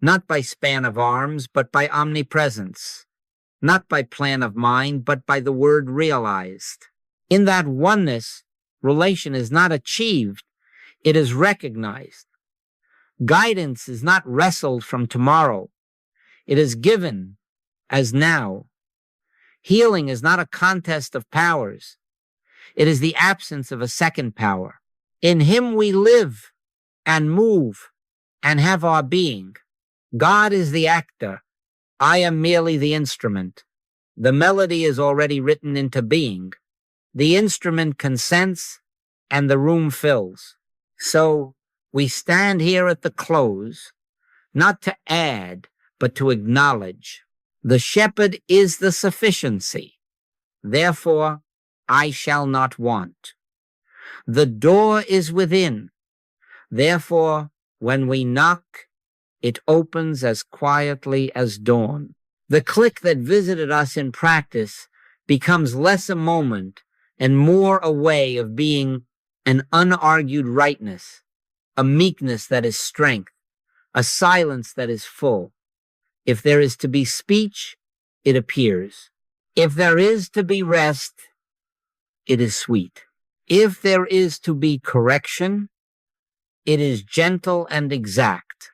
not by span of arms, but by omnipresence, not by plan of mind, but by the word realized. In that oneness, relation is not achieved, it is recognized. Guidance is not wrestled from tomorrow, it is given as now. Healing is not a contest of powers, it is the absence of a second power. In him we live and move and have our being. God is the actor. I am merely the instrument. The melody is already written into being. The instrument consents and the room fills. So we stand here at the close, not to add, but to acknowledge. The shepherd is the sufficiency. Therefore, I shall not want. The door is within. Therefore, when we knock, it opens as quietly as dawn. The click that visited us in practice becomes less a moment and more a way of being an unargued rightness, a meekness that is strength, a silence that is full. If there is to be speech, it appears. If there is to be rest, it is sweet. If there is to be correction, it is gentle and exact,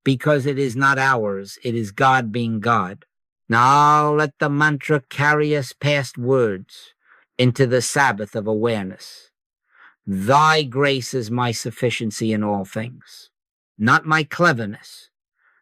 because it is not ours, it is God being God. Now let the mantra carry us past words into the Sabbath of awareness. Thy grace is my sufficiency in all things, not my cleverness.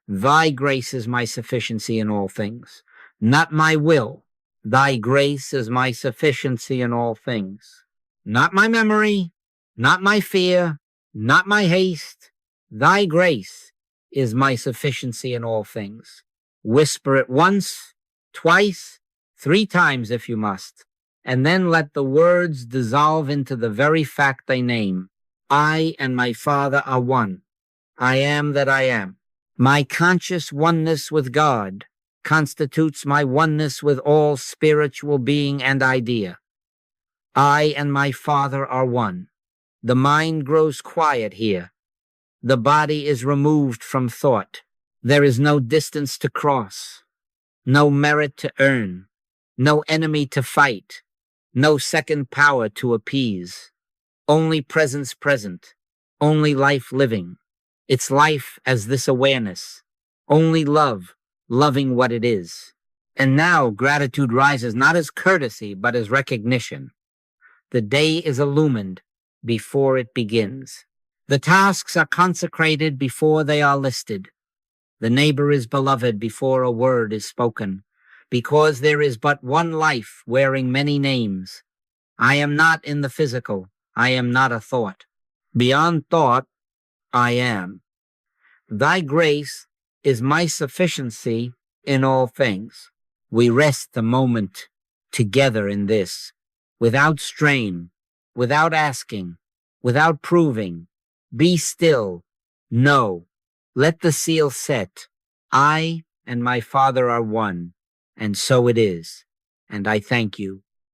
Thy grace is my sufficiency in all things, not my will. Thy grace is my sufficiency in all things, not my memory, not my fear, not my haste. Thy grace is my sufficiency in all things. Whisper it once, twice, 3 times if you must, and then let the words dissolve into the very fact they name. I and my Father are one. I am that I am. My conscious oneness with God constitutes my oneness with all spiritual being and idea. I and my Father are one. The mind grows quiet here. The body is removed from thought. There is no distance to cross, no merit to earn, no enemy to fight, no second power to appease. Only presence present, only life living. Its life as this awareness, only love, loving what it is. And now gratitude rises not as courtesy, but as recognition. The day is illumined before it begins. The tasks are consecrated before they are listed. The neighbor is beloved before a word is spoken, because there is but one life wearing many names. I am not in the physical. I am not a thought. Beyond thought, I am. Thy grace is my sufficiency in all things. We rest the moment together in this, without strain, without asking, without proving. Be still. Know. Let the seal set. I and my Father are one, and so it is. And I thank you.